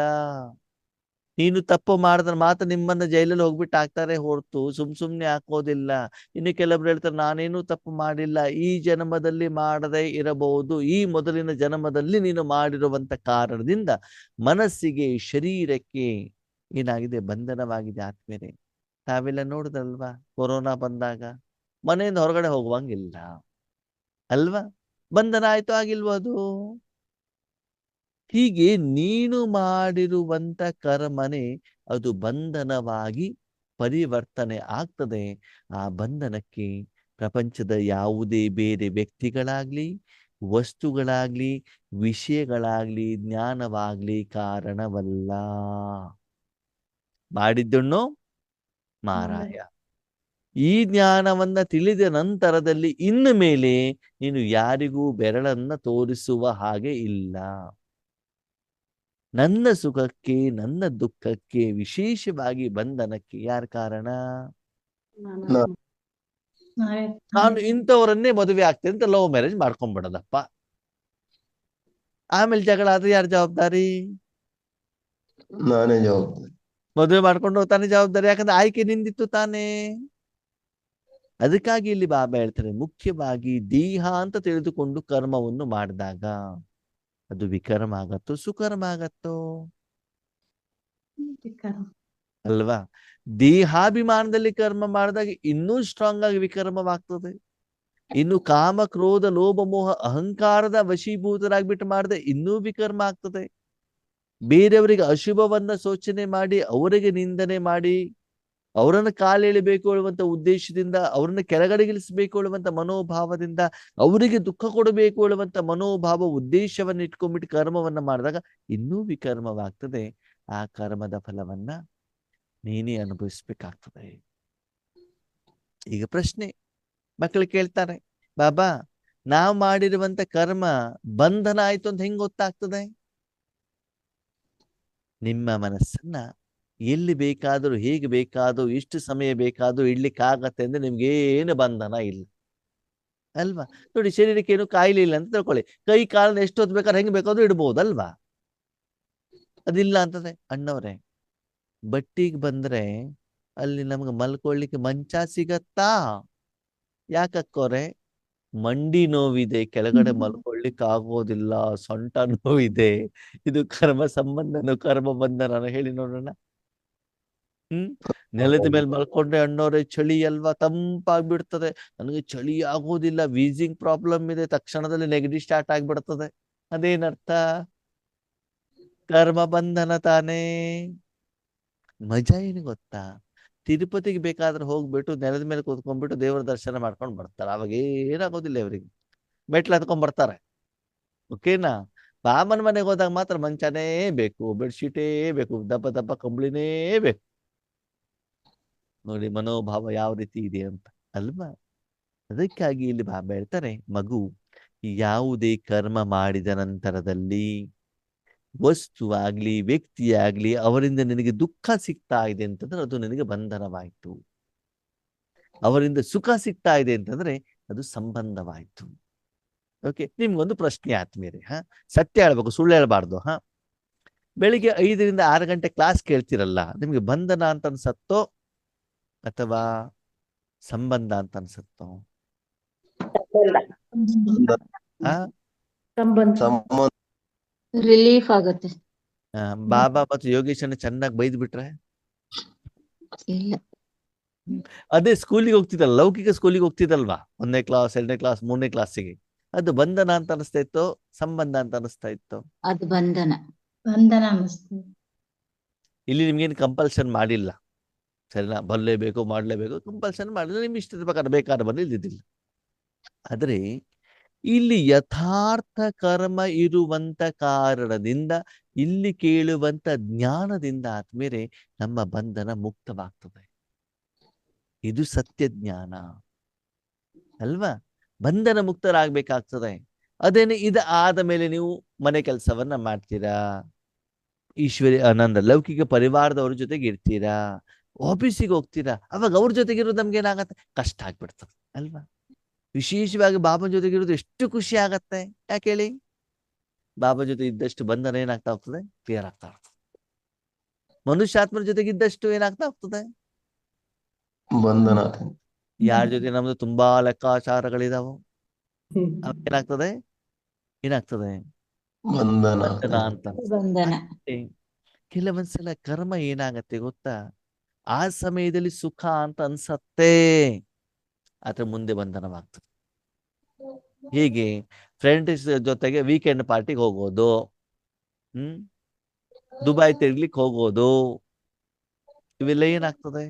ನೀನು ತಪ್ಪು ಮಾಡಿದ್ರೆ ಮಾತ್ರ ನಿಮ್ಮನ್ನ ಜೈಲಲ್ಲಿ ಹೋಗ್ಬಿಟ್ಟು ಹಾಕ್ತಾರೆ ಹೊರತು ಸುಮ್ನೆ ಹಾಕೋದಿಲ್ಲ. ಇನ್ನು ಕೆಲವ್ರು ಹೇಳ್ತಾರೆ ನಾನೇನು ತಪ್ಪು ಮಾಡಿಲ್ಲ, ಈ ಜನ್ಮದಲ್ಲಿ ಮಾಡದೇ ಇರಬಹುದು, ಈ ಮೊದಲಿನ ಜನ್ಮದಲ್ಲಿ ನೀನು ಮಾಡಿರುವಂತ ಕಾರಣದಿಂದ ಮನಸ್ಸಿಗೆ ಶರೀರಕ್ಕೆ ಏನಾಗಿದೆ, ಬಂಧನವಾಗಿದೆ ಆತ್ಮೇಲೆ. ತಾವೆಲ್ಲ ನೋಡಿದ್ರಲ್ವಾ, ಕೊರೋನಾ ಬಂದಾಗ ಮನೆಯಿಂದ ಹೊರಗಡೆ ಹೋಗುವಂಗಿಲ್ಲ ಅಲ್ವಾ? ಬಂಧನ ಆಯ್ತು ಆಗಿಲ್ವ ಅದು? ಹೀಗೆ ನೀನು ಮಾಡಿರುವಂತ ಕರ್ಮನೆ ಅದು ಬಂಧನವಾಗಿ ಪರಿವರ್ತನೆ ಆಗ್ತದೆ. ಆ ಬಂಧನಕ್ಕೆ ಪ್ರಪಂಚದ ಯಾವುದೇ ಬೇರೆ ವ್ಯಕ್ತಿಗಳಾಗ್ಲಿ, ವಸ್ತುಗಳಾಗ್ಲಿ, ವಿಷಯಗಳಾಗ್ಲಿ, ಜ್ಞಾನವಾಗ್ಲಿ ಕಾರಣವಲ್ಲ. ಮಾಡಿದ್ದಣ್ಣು ಮಾರಾಯ. ಈ ಜ್ಞಾನವನ್ನ ತಿಳಿದ ನಂತರದಲ್ಲಿ ಇನ್ನು ಮೇಲೆ ನೀನು ಯಾರಿಗೂ ಬೆರಳನ್ನ ತೋರಿಸುವ ಹಾಗೆ ಇಲ್ಲ. ನನ್ನ ಸುಖಕ್ಕೆ, ನನ್ನ ದುಃಖಕ್ಕೆ, ವಿಶೇಷವಾಗಿ ಬಂಧನಕ್ಕೆ ಯಾರ ಕಾರಣ? ನಾನು ಇಂಥವರನ್ನೇ ಮದುವೆ ಆಗ್ತೇನೆ ಅಂತ ಲವ್ ಮ್ಯಾರೇಜ್ ಮಾಡ್ಕೊಂಡ್ಬಿಡದಪ್ಪ. ಆಮೇಲೆ ಜಗಳ ಆದ್ರೆ ಯಾರ ಜವಾಬ್ದಾರಿ? ನಾನೇ ಜವಾಬ್ದಾರಿ. ಮದುವೆ ಮಾಡ್ಕೊಂಡು ತಾನೇ ಜವಾಬ್ದಾರಿ, ಯಾಕಂದ್ರೆ ಆಯ್ಕೆ ನಿಂದಿತ್ತು ತಾನೇ. ಅದಕ್ಕಾಗಿ ಇಲ್ಲಿ ಬಾಬಾ ಹೇಳ್ತಾರೆ, ಮುಖ್ಯವಾಗಿ ದೇಹ ಅಂತ ತಿಳಿದುಕೊಂಡು ಕರ್ಮವನ್ನು ಮಾಡಿದಾಗ ಅದು ವಿಕರ್ಮ ಆಗತ್ತೋ ಸುಕರ್ಮ ಆಗತ್ತೋ ಅಲ್ವಾ? ದೇಹಾಭಿಮಾನದಲ್ಲಿ ಕರ್ಮ ಮಾಡಿದಾಗ ಇನ್ನೂ ಸ್ಟ್ರಾಂಗ್ ಆಗಿ ವಿಕರ್ಮವಾಗ್ತದೆ. ಇನ್ನು ಕಾಮ, ಕ್ರೋಧ, ಲೋಭ, ಮೋಹ, ಅಹಂಕಾರದ ವಶೀಭೂತರಾಗ್ಬಿಟ್ಟು ಮಾಡಿದ್ರೆ ಇನ್ನೂ ವಿಕರ್ಮ ಆಗ್ತದೆ. ಬೇರೆಯವರಿಗೆ ಅಶುಭವನ್ನ ಸೂಚನೆ ಮಾಡಿ, ಅವರಿಗೆ ನಿಂದನೆ ಮಾಡಿ, ಅವರನ್ನು ಕಾಲೆಳಿಬೇಕು ಹೇಳುವಂತ ಉದ್ದೇಶದಿಂದ, ಅವರನ್ನು ಕೆಳಗಡೆಗಿಳಿಸಬೇಕು ಹೇಳುವಂತ ಮನೋಭಾವದಿಂದ, ಅವರಿಗೆ ದುಃಖ ಕೊಡಬೇಕು ಹೇಳುವಂತ ಮನೋಭಾವ ಉದ್ದೇಶವನ್ನು ಇಟ್ಕೊಂಡ್ಬಿಟ್ಟು ಕರ್ಮವನ್ನ ಮಾಡಿದಾಗ ಇನ್ನೂ ವಿಕರ್ಮವಾಗ್ತದೆ. ಆ ಕರ್ಮದ ಫಲವನ್ನ ನೀನೇ ಅನುಭವಿಸ್ಬೇಕಾಗ್ತದೆ. ಈಗ ಪ್ರಶ್ನೆ ಮಕ್ಕಳು ಕೇಳ್ತಾರೆ, ಬಾಬಾ ನಾವು ಮಾಡಿರುವಂತ ಕರ್ಮ ಬಂಧನ ಆಯ್ತು ಅಂತ ಹೆಂಗ್ ಗೊತ್ತಾಗ್ತದೆ? ನಿಮ್ಮ ಮನಸ್ಸನ್ನ ಎಲ್ಲಿ ಬೇಕಾದರೂ, ಹೇಗೆ ಬೇಕಾದರೂ, ಎಷ್ಟು ಸಮಯ ಬೇಕಾದರೂ ಇಡ್ಲಿಕ್ಕಾಗತ್ತೆ ಅಂದ್ರೆ ನಿಮ್ಗೇನು ಬಂಧನ ಇಲ್ಲ ಅಲ್ವಾ? ನೋಡಿ, ಶರೀರಕ್ಕೆ ಏನು ಕಾಯಿಲೆ ಇಲ್ಲ ಅಂತ ತಿಳ್ಕೊಳ್ಳಿ, ಕೈ ಕಾಲನ್ನ ಎಷ್ಟು ಹೊತ್ತು ಬೇಕಾದ್ರೆ ಹೆಂಗ್ ಬೇಕಾದ್ರೂ ಇಡ್ಬೋದಲ್ವಾ? ಅದಿಲ್ಲ ಅಂತಂದ್ರೆ ಅಣ್ಣವ್ರೆ, ಬಟ್ಟಿಗೆ ಬಂದ್ರೆ ಅಲ್ಲಿ ನಮ್ಗೆ ಮಲ್ಕೊಳ್ಳಿಕ್ಕೆ ಮಂಚ ಸಿಗತ್ತಾ? ಯಾಕಕ್ಕೋರೆ? ಮಂಡಿ ನೋವಿದೆ, ಕೆಳಗಡೆ ಮಲ್ಕೊಳ್ಳಿಕ್ ಆಗೋದಿಲ್ಲ, ಸೊಂಟ ನೋವಿದೆ, ಇದು ಕರ್ಮ ಸಂಬಂಧನೋ ಕರ್ಮ ಬಂಧನನೋ ಹೇಳಿ ನೋಡೋಣ. ನೆಲದ ಮೇಲೆ ಮಲ್ಕೊಂಡ್ರೆ ಅಣ್ಣವ್ರೆ ಚಳಿ ಅಲ್ವಾ, ತಂಪಾಗ್ಬಿಡ್ತದೆ. ನನಗೆ ಚಳಿ ಆಗೋದಿಲ್ಲ, ವೀಸಿಂಗ್ ಪ್ರಾಬ್ಲಮ್ ಇದೆ, ತಕ್ಷಣದಲ್ಲಿ ನೆಗಡಿ ಸ್ಟಾರ್ಟ್ ಆಗ್ಬಿಡ್ತದೆ. ಅದೇನರ್ಥ? ಕರ್ಮ ಬಂಧನ ತಾನೇ. ಮಜಾ ಏನು ಗೊತ್ತಾ? ತಿರುಪತಿಗೆ ಬೇಕಾದ್ರೆ ಹೋಗ್ಬಿಟ್ಟು ನೆಲದ ಮೇಲೆ ಕೂತ್ಕೊಂಡ್ಬಿಟ್ಟು ದೇವರ ದರ್ಶನ ಮಾಡ್ಕೊಂಡು ಬರ್ತಾರೆ, ಅವಾಗ ಏನಾಗೋದಿಲ್ಲ ಇವರಿಗೆ. ಮೆಟ್ಲು ಹತ್ಕೊಂಡ್ ಬರ್ತಾರೆ, ಓಕೆನಾ? ಬಾಮನ ಮನೆಗೆ ಹೋದಾಗ ಮಾತ್ರ ಮಂಚನೇ ಬೇಕು, ಬೆಡ್ಶೀಟೇ ಬೇಕು, ದಪ್ಪ ದಪ್ಪ ಕಂಬಳಿನೇ ಬೇಕು. ನೋಡಿ ಮನೋಭಾವ ಯಾವ ರೀತಿ ಇದೆ ಅಂತ ಅಲ್ವಾ? ಅದಕ್ಕಾಗಿ ಇಲ್ಲಿ ಬಾಬಾ ಹೇಳ್ತಾರೆ, ಮಗು ಯಾವುದೇ ಕರ್ಮ ಮಾಡಿದ ನಂತರದಲ್ಲಿ ವಸ್ತು ಆಗ್ಲಿ, ವ್ಯಕ್ತಿ ಆಗ್ಲಿ, ಅವರಿಂದ ನಿನಗೆ ದುಃಖ ಸಿಗ್ತಾ ಇದೆ ಅಂತಂದ್ರೆ ಅದು ನಿನಗೆ ಬಂಧನವಾಯ್ತು. ಅವರಿಂದ ಸುಖ ಸಿಗ್ತಾ ಇದೆ ಅಂತಂದ್ರೆ ಅದು ಸಂಬಂಧವಾಯ್ತು. ಓಕೆ, ನಿಮ್ಗೊಂದು ಪ್ರಶ್ನೆ ಆತ್ಮೀಯರೇ, ಸತ್ಯ ಹೇಳ್ಬೇಕು, ಸುಳ್ಳು ಹೇಳ್ಬಾರ್ದು. ಬೆಳಿಗ್ಗೆ 5 ರಿಂದ 6 ಗಂಟೆ ಕ್ಲಾಸ್ ಕೇಳ್ತಿರಲ್ಲ, ನಿಮ್ಗೆ ಬಂಧನ ಅಂತ ಅನ್ಸತ್ತೋ ಅಥವಾ ಸಂಬಂಧ ಅಂತ ಅನ್ಸತ್ತೋ? ಸಂಬಂಧ. ರಿಲೀಫ್ ಆಗುತ್ತೆ. ಬಾಬಾ ಮತ್ತು ಯೋಗೇಶನ್ನ ಚೆನ್ನಾಗಿ ಬೈದ್ ಬಿಟ್ರೆ? ಇಲ್ಲ, ಅದೇ ಸ್ಕೂಲಿಗೆ ಹೋಗ್ತಿದ್ದಲ್ಲ, ಲೌಕಿಕ ಸ್ಕೂಲಿಗೆ ಹೋಗ್ತಿದ್ದಲ್ವಾ, 1ನೇ ಕ್ಲಾಸ್ 2ನೇ ಕ್ಲಾಸ್ 3ನೇ ಕ್ಲಾಸಿಗೆ, ಅದು ಬಂಧನ ಅಂತ ಅನಿಸ್ತಾ ಇತ್ತು, ಸಂಬಂಧ ಅಂತ ಅನಿಸ್ತಾ ಇತ್ತು? ಅದು ಬಂಧನ. ಬಂಧನ ಅನ್ನಿಸ್ತದೆ. ಇಲ್ಲಿ ನಿಮ್ಗೇನು ಕಂಪಲ್ಷನ್ ಮಾಡಿಲ್ಲ, ಸರಿನಾ? ಬರಲೇಬೇಕು, ಮಾಡಲೇಬೇಕು, ಕಂಪಲ್ಷನ್ ಮಾಡಿಲ್ಲ, ನಿಮ್ ಇಷ್ಟದ ಪ್ರಕಾರ ಬೇಕಾದ್ರೆ ಬರಲಿ, ಇದ್ದಿದ್ದಿಲ್ಲ. ಆದ್ರೆ ಇಲ್ಲಿ ಯಥಾರ್ಥ ಕರ್ಮ ಇರುವಂತ ಕಾರಣದಿಂದ, ಇಲ್ಲಿ ಕೇಳುವಂತ ಜ್ಞಾನದಿಂದ ಆದ್ಮೇಲೆ ನಮ್ಮ ಬಂಧನ ಮುಕ್ತವಾಗ್ತದೆ. ಇದು ಸತ್ಯ ಜ್ಞಾನ ಅಲ್ವಾ? ಬಂಧನ ಮುಕ್ತರಾಗ್ಬೇಕಾಗ್ತದೆ. ಅದೇನೆ ಇದು ಆದ ಮೇಲೆ ನೀವು ಮನೆ ಕೆಲಸವನ್ನ ಮಾಡ್ತೀರಾ, ಈಶ್ವರಿ ಆನಂದ ಲೌಕಿಕ ಪರಿವಾರದವ್ರ ಜೊತೆಗೆ ಇರ್ತೀರಾ, ಆಫೀಸಿಗೆ ಹೋಗ್ತೀರಾ, ಅವಾಗ ಅವ್ರ ಜೊತೆಗಿರೋದು ನಮ್ಗೆ ಏನಾಗತ್ತೆ, ಕಷ್ಟ ಆಗ್ಬಿಡ್ತದೆ ಅಲ್ವಾ? ವಿಶೇಷವಾಗಿ ಬಾಬನ ಜೊತೆಗಿರೋದು ಎಷ್ಟು ಖುಷಿ ಆಗತ್ತೆ, ಯಾಕೆ ಹೇಳಿ? ಬಾಬಾ ಜೊತೆ ಇದ್ದಷ್ಟು ಬಂಧನ ಏನಾಗ್ತಾ ಹೋಗ್ತದೆ, ಕ್ಲಿಯರ್ ಆಗ್ತಾ ಹೋಗ್ತದೆ. ಮನುಷ್ಯಾತ್ಮರ ಜೊತೆಗಿದ್ದಷ್ಟು ಏನಾಗ್ತಾ ಹೋಗ್ತದೆ? ಬಂಧನ ಆಗ್ತದೆ. ಯಾರ ಜೊತೆ ನಮ್ದು ತುಂಬಾ ಲೆಕ್ಕಾಚಾರಗಳಿದಾವೋ ಏನಾಗ್ತದೆ? ಏನಾಗ್ತದೆ? ಬಂಧನ ಬಂಧನ ಆಗ್ತದೆ. ಅಂತ. ಬಂಧನ. ಅಷ್ಟೇ. ಕೆಲವೊಂದ್ಸಲ ಕರ್ಮ ಏನಾಗತ್ತೆ ಗೊತ್ತಾ? ಆ ಸಮಯದಲ್ಲಿ ಸುಖ ಅಂತ ಅನ್ಸತ್ತೆ, ಆದ್ರೆ ಮುಂದೆ ಬಂಧನವಾಗ್ತದೆ. ಹೀಗೆ ಫ್ರೆಂಡ್ಸ್ ಜೊತೆಗೆ ವೀಕೆಂಡ್ ಪಾರ್ಟಿಗೆ ಹೋಗೋದು, ದುಬೈ ತಿರ್ಗ್ಲಿಕ್ಕೆ ಹೋಗೋದು, ಇವೆಲ್ಲ ಏನಾಗ್ತದೆ?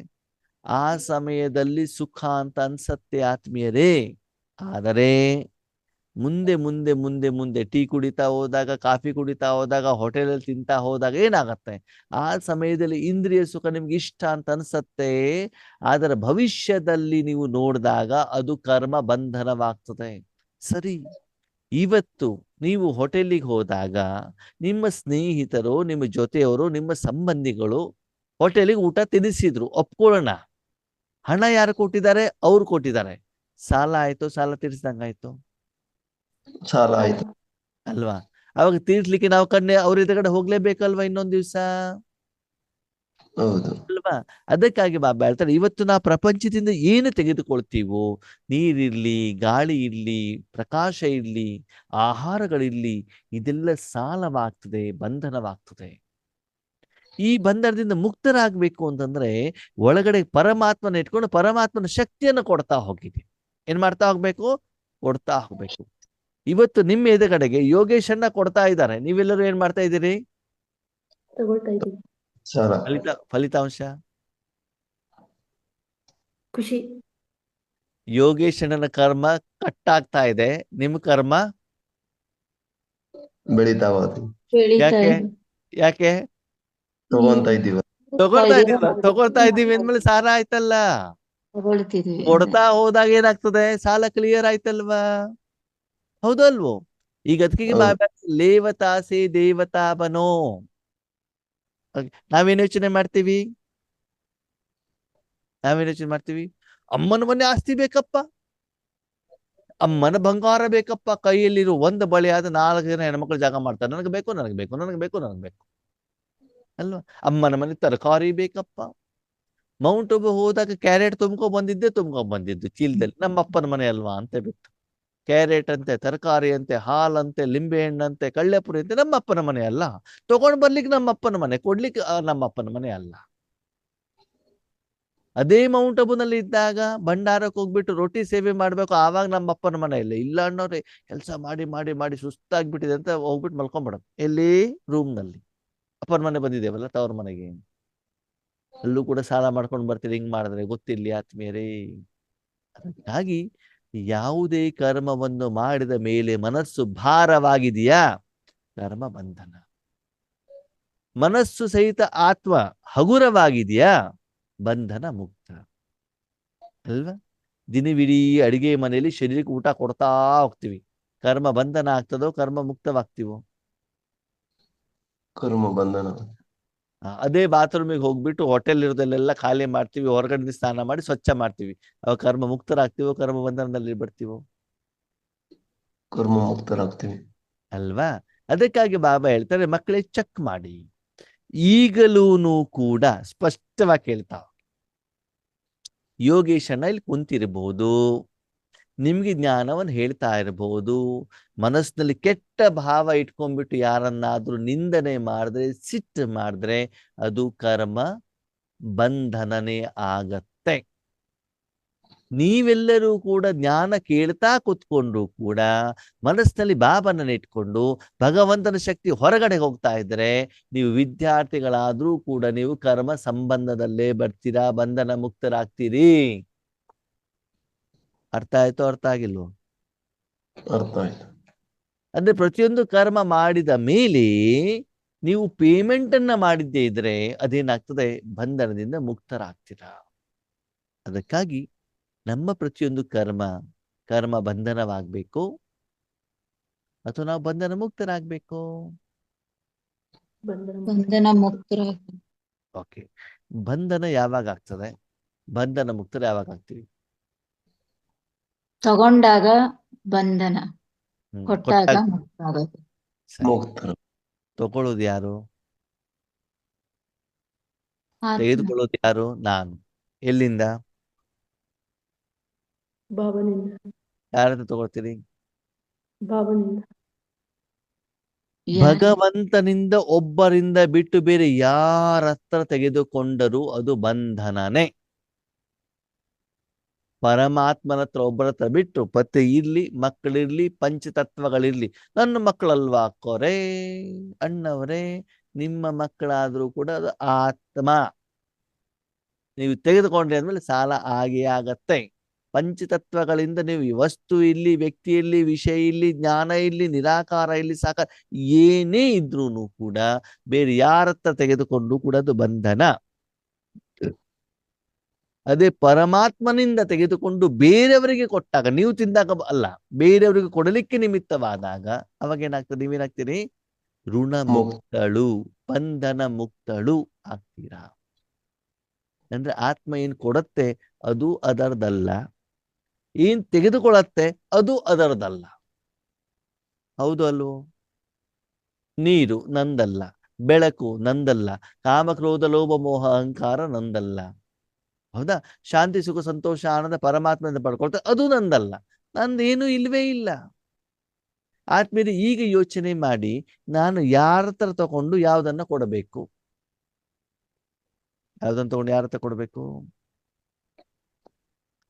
ಆ ಸಮಯದಲ್ಲಿ ಸುಖ ಅಂತ ಅನ್ಸತ್ತೆ ಆತ್ಮೀಯರೇ. ಆದರೆ ಮುಂದೆ ಮುಂದೆ ಮುಂದೆ ಮುಂದೆ ಟೀ ಕುಡಿತಾ ಹೋದಾಗ, ಕಾಫಿ ಕುಡಿತಾ ಹೋದಾಗ, ಹೋಟೆಲಲ್ಲಿ ತಿಂತಾ ಹೋದಾಗ ಏನಾಗತ್ತೆ? ಆ ಸಮಯದಲ್ಲಿ ಇಂದ್ರಿಯ ಸುಖ ನಿಮ್ಗೆ ಇಷ್ಟ ಅಂತ ಅನ್ಸತ್ತೆ, ಆದರೆ ಭವಿಷ್ಯದಲ್ಲಿ ನೀವು ನೋಡಿದಾಗ ಅದು ಕರ್ಮ ಬಂಧನವಾಗ್ತದೆ. ಸರಿ, ಇವತ್ತು ನೀವು ಹೋಟೆಲಿಗೆ ಹೋದಾಗ ನಿಮ್ಮ ಸ್ನೇಹಿತರು, ನಿಮ್ಮ ಜೊತೆಯವರು, ನಿಮ್ಮ ಸಂಬಂಧಿಗಳು ಹೋಟೆಲಿಗೆ ಊಟ ತಿನ್ನಿಸಿದ್ರು, ಒಪ್ಕೊಳ್ಳೋಣ. ಹಣ ಯಾರು ಕೊಟ್ಟಿದ್ದಾರೆ? ಅವ್ರು ಕೊಟ್ಟಿದ್ದಾರೆ. ಸಾಲ ಆಯ್ತು, ಸಾಲ ತೀರಿಸ್ದಂಗಾಯ್ತು ಸಾಲ ಆಯ್ತು. ಅಲ್ವಾ? ಅವಾಗ ತೀರ್ಸ್ಲಿಕ್ಕೆ ನಾವು ಅವ್ರ ಎದುರುಗಡೆ ಹೋಗ್ಲೇಬೇಕಲ್ವಾ ಇನ್ನೊಂದ್ ದಿವ್ಸ, ಹೌದು. ಅಲ್ವಾ? ಅದಕ್ಕಾಗಿ ಬಾಬಾ ಹೇಳ್ತಾರೆ, ಇವತ್ತು ನಾವು ಪ್ರಪಂಚದಿಂದ ಏನು ತೆಗೆದುಕೊಳ್ತೀವೋ, ನೀರಿರ್ಲಿ, ಗಾಳಿ ಇರ್ಲಿ, ಪ್ರಕಾಶ ಇರ್ಲಿ, ಆಹಾರಗಳಿರ್ಲಿ, ಇದೆಲ್ಲ ಸಾಲವಾಗ್ತದೆ, ಬಂಧನವಾಗ್ತದೆ. ಈ ಬಂಧನದಿಂದ ಮುಕ್ತರಾಗಬೇಕು ಅಂತಂದ್ರೆ ಒಳಗಡೆ ಪರಮಾತ್ಮನ ಇಟ್ಕೊಂಡು ಪರಮಾತ್ಮನ ಶಕ್ತಿಯನ್ನು ಕೊಡ್ತಾ ಹೋಗಿದೆ. ಏನ್ ಮಾಡ್ತಾ ಹೋಗ್ಬೇಕು? ಕೊಡ್ತಾ ಹೋಗ್ಬೇಕು. ಇವತ್ತು ನಿಮ್ಮ ಎದುರುಗಡೆಗೆ ಯೋಗೇಶನ್ನ ಕೊಡ್ತಾ ಇದ್ದಾರೆ, ನೀವೆಲ್ಲರೂ ಏನ್ ಮಾಡ್ತಾ ಇದ್ದೀರಿ? ತಗೊಳ್ತಾ ಇದ್ದೀವಿ. ಸಾಲ. ಫಲಿತಾಂಶ ಖುಷಿ. ಯೋಗೇಶಣ್ಣನ ಕರ್ಮ ಕಟ್ಟಾಗ್ತಾ ಇದೆ, ನಿಮ್ ಕರ್ಮ ಬೆಳಿತಾ ಹೋಗ್ತೀವಿ. ಬೆಳೀತಾ ಯಾಕೆ? ಇದೆ. ಯಾಕೆ ತಗೊಂತ ಇದ್ದೀವಿ. ತಗೊಳ್ತಾ ಇದ್ದೀವಿ ಅಂದ್ಮೇಲೆ ಸಾಲ ಆಯ್ತಲ್ಲ. ತಗೊಳ್ತಿದೀವಿ. ಕೊಡ್ತಾ ಹೋದಾಗ ಏನಾಗ್ತದೆ? ಸಾಲ ಕ್ಲಿಯರ್ ಆಯ್ತಲ್ವಾ? ಹೌದಲ್ವೋ? ಈಗ ಅದಕ್ಕೆ ಲೇವತಾಸೆ ದೇವತಾ ಬನೋ. ನಾವೇನ್ ಯೋಚನೆ ಮಾಡ್ತೀವಿ? ಅಮ್ಮನ ಮನೆ ಆಸ್ತಿ ಬೇಕಪ್ಪ, ಅಮ್ಮನ ಬಂಗಾರ ಬೇಕಪ್ಪ, ಕೈಯಲ್ಲಿರೋ ಒಂದು ಬಳೆ ಆದ 4 ಜನ ಹೆಣ್ಮಕ್ಳು ಜಾಗ ಮಾಡ್ತಾರೆ, ನನಗೆ ಬೇಕು ನನಗೆ ಬೇಕು ನನಗೆ ಬೇಕು ನನಗೆ ಬೇಕು ಅಲ್ವಾ? ಅಮ್ಮನ ಮನೆ ತರಕಾರಿ ಬೇಕಪ್ಪ. ಮೌಂಟ್ ಅಬು ಹೋದಾಗ ಕ್ಯಾರೆಟ್ ತುಂಬ್ಕೊ ಬಂದಿದ್ದು ಚೀಲದಲ್ಲಿ, ನಮ್ಮ ಅಪ್ಪನ ಮನೆ ಅಲ್ವಾ ಅಂತ ಬಿಟ್ಟು. ಕ್ಯಾರೆಟ್ ಅಂತೆ, ತರಕಾರಿ ಅಂತೆ, ಹಾಲಂತೆ, ಲಿಂಬೆ ಹಣ್ಣಂತೆ, ಕಳ್ಳೆಪುರಿ ಅಂತೆ, ನಮ್ಮ ಅಪ್ಪನ ಮನೆ ಅಲ್ಲ. ತಗೊಂಡ್ ಬರ್ಲಿಕ್ಕೆ ನಮ್ಮ ಅಪ್ಪನ ಮನೆ, ಕೊಡ್ಲಿಕ್ಕೆ ನಮ್ಮ ಅಪ್ಪನ ಮನೆ ಅಲ್ಲ. ಅದೇ ಮೌಂಟ್ ಅಬುನಲ್ಲಿ ಇದ್ದಾಗ ಭಂಡಾರಕ್ಕೆ ಹೋಗ್ಬಿಟ್ಟು ರೊಟ್ಟಿ ಸೇವೆ ಮಾಡ್ಬೇಕು, ಆವಾಗ ನಮ್ಮ ಅಪ್ಪನ ಮನೆ ಇಲ್ಲ ಅನ್ನೋರೆ ಕೆಲಸ ಮಾಡಿ ಮಾಡಿ ಮಾಡಿ ಸುಸ್ತಾಗ್ಬಿಟ್ಟಿದೆ ಅಂತ ಹೋಗ್ಬಿಟ್ಟು ಮಲ್ಕೊಂಡ್ಬಿಡೋದು. ಎಲ್ಲಿ? ರೂಮ್ ನಲ್ಲಿ. ಅಪ್ಪನ ಮನೆ ಬಂದಿದ್ದೇವಲ್ಲ ತವ್ರ ಮನೆಗೆ, ಅಲ್ಲೂ ಕೂಡ ಸಾಲ ಮಾಡ್ಕೊಂಡು ಬರ್ತೀರಿ. ಹಿಂಗ್ ಮಾಡಿದ್ರೆ ಗೊತ್ತಿರ್ಲಿ ಆತ್ಮೀಯರೇ. ಅದಕ್ಕಾಗಿ ಯಾವುದೇ ಕರ್ಮವನ್ನು ಮಾಡಿದ ಮೇಲೆ ಮನಸ್ಸು ಭಾರವಾಗಿದೆಯಾ, ಕರ್ಮ ಬಂಧನ. ಮನಸ್ಸು ಸಹಿತ ಆತ್ಮ ಹಗುರವಾಗಿದೆಯಾ, ಬಂಧನ ಮುಕ್ತ ಅಲ್ವಾ? ದಿನವಿಡೀ ಅಡಿಗೆ ಮನೆಯಲ್ಲಿ ಶರೀರಕ್ಕೆ ಊಟ ಕೊಡ್ತಾ ಹೋಗ್ತೀವಿ, ಕರ್ಮ ಬಂಧನ ಆಗ್ತದೋ ಕರ್ಮ ಮುಕ್ತವಾಗ್ತೀವೋ? ಕರ್ಮ ಬಂಧನ. ಅದೇ ಬಾತ್ರೂಮಿಗೆ ಹೋಗ್ಬಿಟ್ಟು ಹೋಟೆಲ್ ಇರೋದಲ್ಲೆಲ್ಲ ಖಾಲಿ ಮಾಡ್ತೀವಿ, ಹೊರಗಡೆ ಸ್ನಾನ ಮಾಡಿ ಸ್ವಚ್ಛ ಮಾಡ್ತೀವಿ, ಅವಾಗ ಕರ್ಮ ಮುಕ್ತರಾಗ್ತೀವೋ ಕರ್ಮ ಬಂಧನದಲ್ಲಿ ಬರ್ತೀವೋ? ಕರ್ಮ ಮುಕ್ತರಾಗ್ತೀವಿ ಅಲ್ವಾ? ಅದಕ್ಕಾಗಿ ಬಾಬಾ ಹೇಳ್ತಾರೆ, ಮಕ್ಕಳೇ ಚೆಕ್ ಮಾಡಿ. ಈಗಲೂ ಕೂಡ ಸ್ಪಷ್ಟವಾಗಿ ಕೇಳ್ತಾವ. ಯೋಗೇಶಣ್ಣ ಇಲ್ಲಿ ಕುಂತಿರಬಹುದು, ನಿಮ್ಗೆ ಜ್ಞಾನವನ್ನು ಹೇಳ್ತಾ ಇರಬಹುದು, ಮನಸ್ಸಿನಲ್ಲಿ ಕೆಟ್ಟ ಭಾವ ಇಟ್ಕೊಂಡ್ಬಿಟ್ಟು ಯಾರನ್ನಾದ್ರೂ ನಿಂದನೆ ಮಾಡಿದ್ರೆ, ಸಿಟ್ಟು ಮಾಡಿದ್ರೆ ಅದು ಕರ್ಮ ಬಂಧನನೇ ಆಗತ್ತೆ. ನೀವೆಲ್ಲರೂ ಕೂಡ ಜ್ಞಾನ ಕೇಳ್ತಾ ಕೂತ್ಕೊಂಡ್ರು ಕೂಡ ಮನಸ್ಸಿನಲ್ಲಿ ಬಾಬನನ್ನ ಇಟ್ಕೊಂಡು ಭಗವಂತನ ಶಕ್ತಿ ಹೊರಗಡೆ ಹೋಗ್ತಾ ಇದ್ರೆ, ನೀವು ವಿದ್ಯಾರ್ಥಿಗಳಾದ್ರೂ ಕೂಡ ನೀವು ಕರ್ಮ ಸಂಬಂಧದಲ್ಲೇ ಬರ್ತೀರಾ, ಬಂಧನ ಮುಕ್ತರಾಗ್ತೀರಿ. ಅರ್ಥ ಆಯ್ತೋ ಅರ್ಥ ಆಗಿಲ್ವೋ? ಅರ್ಥ ಆಯ್ತು. ಅಂದ್ರೆ ಪ್ರತಿಯೊಂದು ಕರ್ಮ ಮಾಡಿದ ಮೇಲೆ ನೀವು ಪೇಮೆಂಟ್ ಅನ್ನ ಮಾಡಿದ್ದೇ ಇದ್ರೆ ಅದೇನಾಗ್ತದೆ? ಬಂಧನದಿಂದ ಮುಕ್ತರಾಗ್ತೀರಾ. ಅದಕ್ಕಾಗಿ ನಮ್ಮ ಪ್ರತಿಯೊಂದು ಕರ್ಮ ಬಂಧನವಾಗಬೇಕು ಅಥವಾ ನಾವು ಬಂಧನ ಮುಕ್ತರಾಗಬೇಕು? ಬಂಧನ ಮುಕ್ತರ. ಓಕೆ, ಬಂಧನ ಯಾವಾಗ ಆಗ್ತದೆ, ಬಂಧನ ಮುಕ್ತರ ಯಾವಾಗ ಆಗ್ತೀವಿ? ತಗೊಂಡಾಗ ಬಂಧನ, ಕೊಟ್ಟಾಗ ಕೊಟ್ಟಾಗ ಮುಕ್ತ ಆಗೋದು. ಮುಕ್ತರ. ತಗೊಳ್ಳೋದು ಯಾರು? ಆತ್ಮ ತೆಗೆದುಕೊಳ್ಳೋದು ಯಾರು? ನಾನು. ಎಲ್ಲಿಂದ? ಬಾಬನಿಂದ ಯಾರತ್ರ ತಗೊಳ್ತೀರಿ? ಬಾಬನಿಂದ ಯಾರು ಭಗವಂತನಿಂದ ಒಬ್ಬರಿಂದ ಬಿಟ್ಟು ಬೇರೆ ಯಾರ ಹತ್ರ ತೆಗೆದುಕೊಂಡರೂ ಅದು ಬಂಧನನೇ. ಪರಮಾತ್ಮನ ಹತ್ರ ಒಬ್ಬರ ಹತ್ರ ಬಿಟ್ಟು ಪತಿ ಇರ್ಲಿ, ಮಕ್ಕಳಿರ್ಲಿ, ಪಂಚತತ್ವಗಳಿರ್ಲಿ, ನನ್ನ ಮಕ್ಕಳಲ್ವಾ ಅಕ್ಕೋರೇ, ಅಣ್ಣವರೇ, ನಿಮ್ಮ ಮಕ್ಕಳಾದ್ರೂ ಕೂಡ ಅದು ಆತ್ಮ. ನೀವು ತೆಗೆದುಕೊಂಡ್ರಿ ಅಂದ್ಮೇಲೆ ಸಾಲ ಆಗೇ ಆಗತ್ತೆ. ಪಂಚತತ್ವಗಳಿಂದ ನೀವು ಈ ವಸ್ತು ಇಲ್ಲಿ, ವ್ಯಕ್ತಿ ಇಲ್ಲಿ, ವಿಷಯ ಇಲ್ಲಿ, ಜ್ಞಾನ ಇಲ್ಲಿ, ನಿರಾಕಾರ ಇಲ್ಲಿ, ಸಾಕಾರ ಏನೇ ಇದ್ರೂ ಕೂಡ ಬೇರೆ ಯಾರ ಹತ್ರ ತೆಗೆದುಕೊಂಡು ಕೂಡ ಅದು ಬಂಧನ. ಅದೇ ಪರಮಾತ್ಮನಿಂದ ತೆಗೆದುಕೊಂಡು ಬೇರೆಯವರಿಗೆ ಕೊಟ್ಟಾಗ, ನೀವು ತಿಂದಾಗ ಅಲ್ಲ, ಬೇರೆಯವರಿಗೆ ಕೊಡಲಿಕ್ಕೆ ನಿಮಿತ್ತವಾದಾಗ ಅವಾಗ ಏನಾಗ್ತದೆ? ನೀವೇನಾಗ್ತೀರಿ? ಋಣ ಮುಕ್ತಳು, ಬಂಧನ ಮುಕ್ತಳು ಆಗ್ತೀರಾ. ಅಂದ್ರೆ ಆತ್ಮ ಏನ್ ಕೊಡತ್ತೆ ಅದು ಅದರದಲ್ಲ, ಏನ್ ತೆಗೆದುಕೊಳ್ಳತ್ತೆ ಅದು ಅದರದಲ್ಲ. ಹೌದು ಅಲ್ವೋ? ನೀರು ನಂದಲ್ಲ, ಬೆಳಕು ನಂದಲ್ಲ, ಕಾಮಕ್ರೋಧ ಲೋಭ ಮೋಹ ಅಹಂಕಾರ ನಂದಲ್ಲ. ಹೌದಾ? ಶಾಂತಿ ಸುಖ ಸಂತೋಷ ಆನಂದ ಪರಮಾತ್ಮದಿಂದ ಪಡ್ಕೊಳ್ತಾರೆ, ಅದು ನಂದಲ್ಲ, ನಂದೇನು ಇಲ್ವೇ ಇಲ್ಲ. ಆದ್ಮೇಲೆ ಈಗ ಯೋಚನೆ ಮಾಡಿ, ನಾನು ಯಾರ ಹತ್ರ ತಗೊಂಡು ಯಾವ್ದನ್ನ ಕೊಡಬೇಕು? ಯಾವ್ದನ್ನ ತಗೊಂಡು ಯಾರ ಹತ್ರ ಕೊಡಬೇಕು?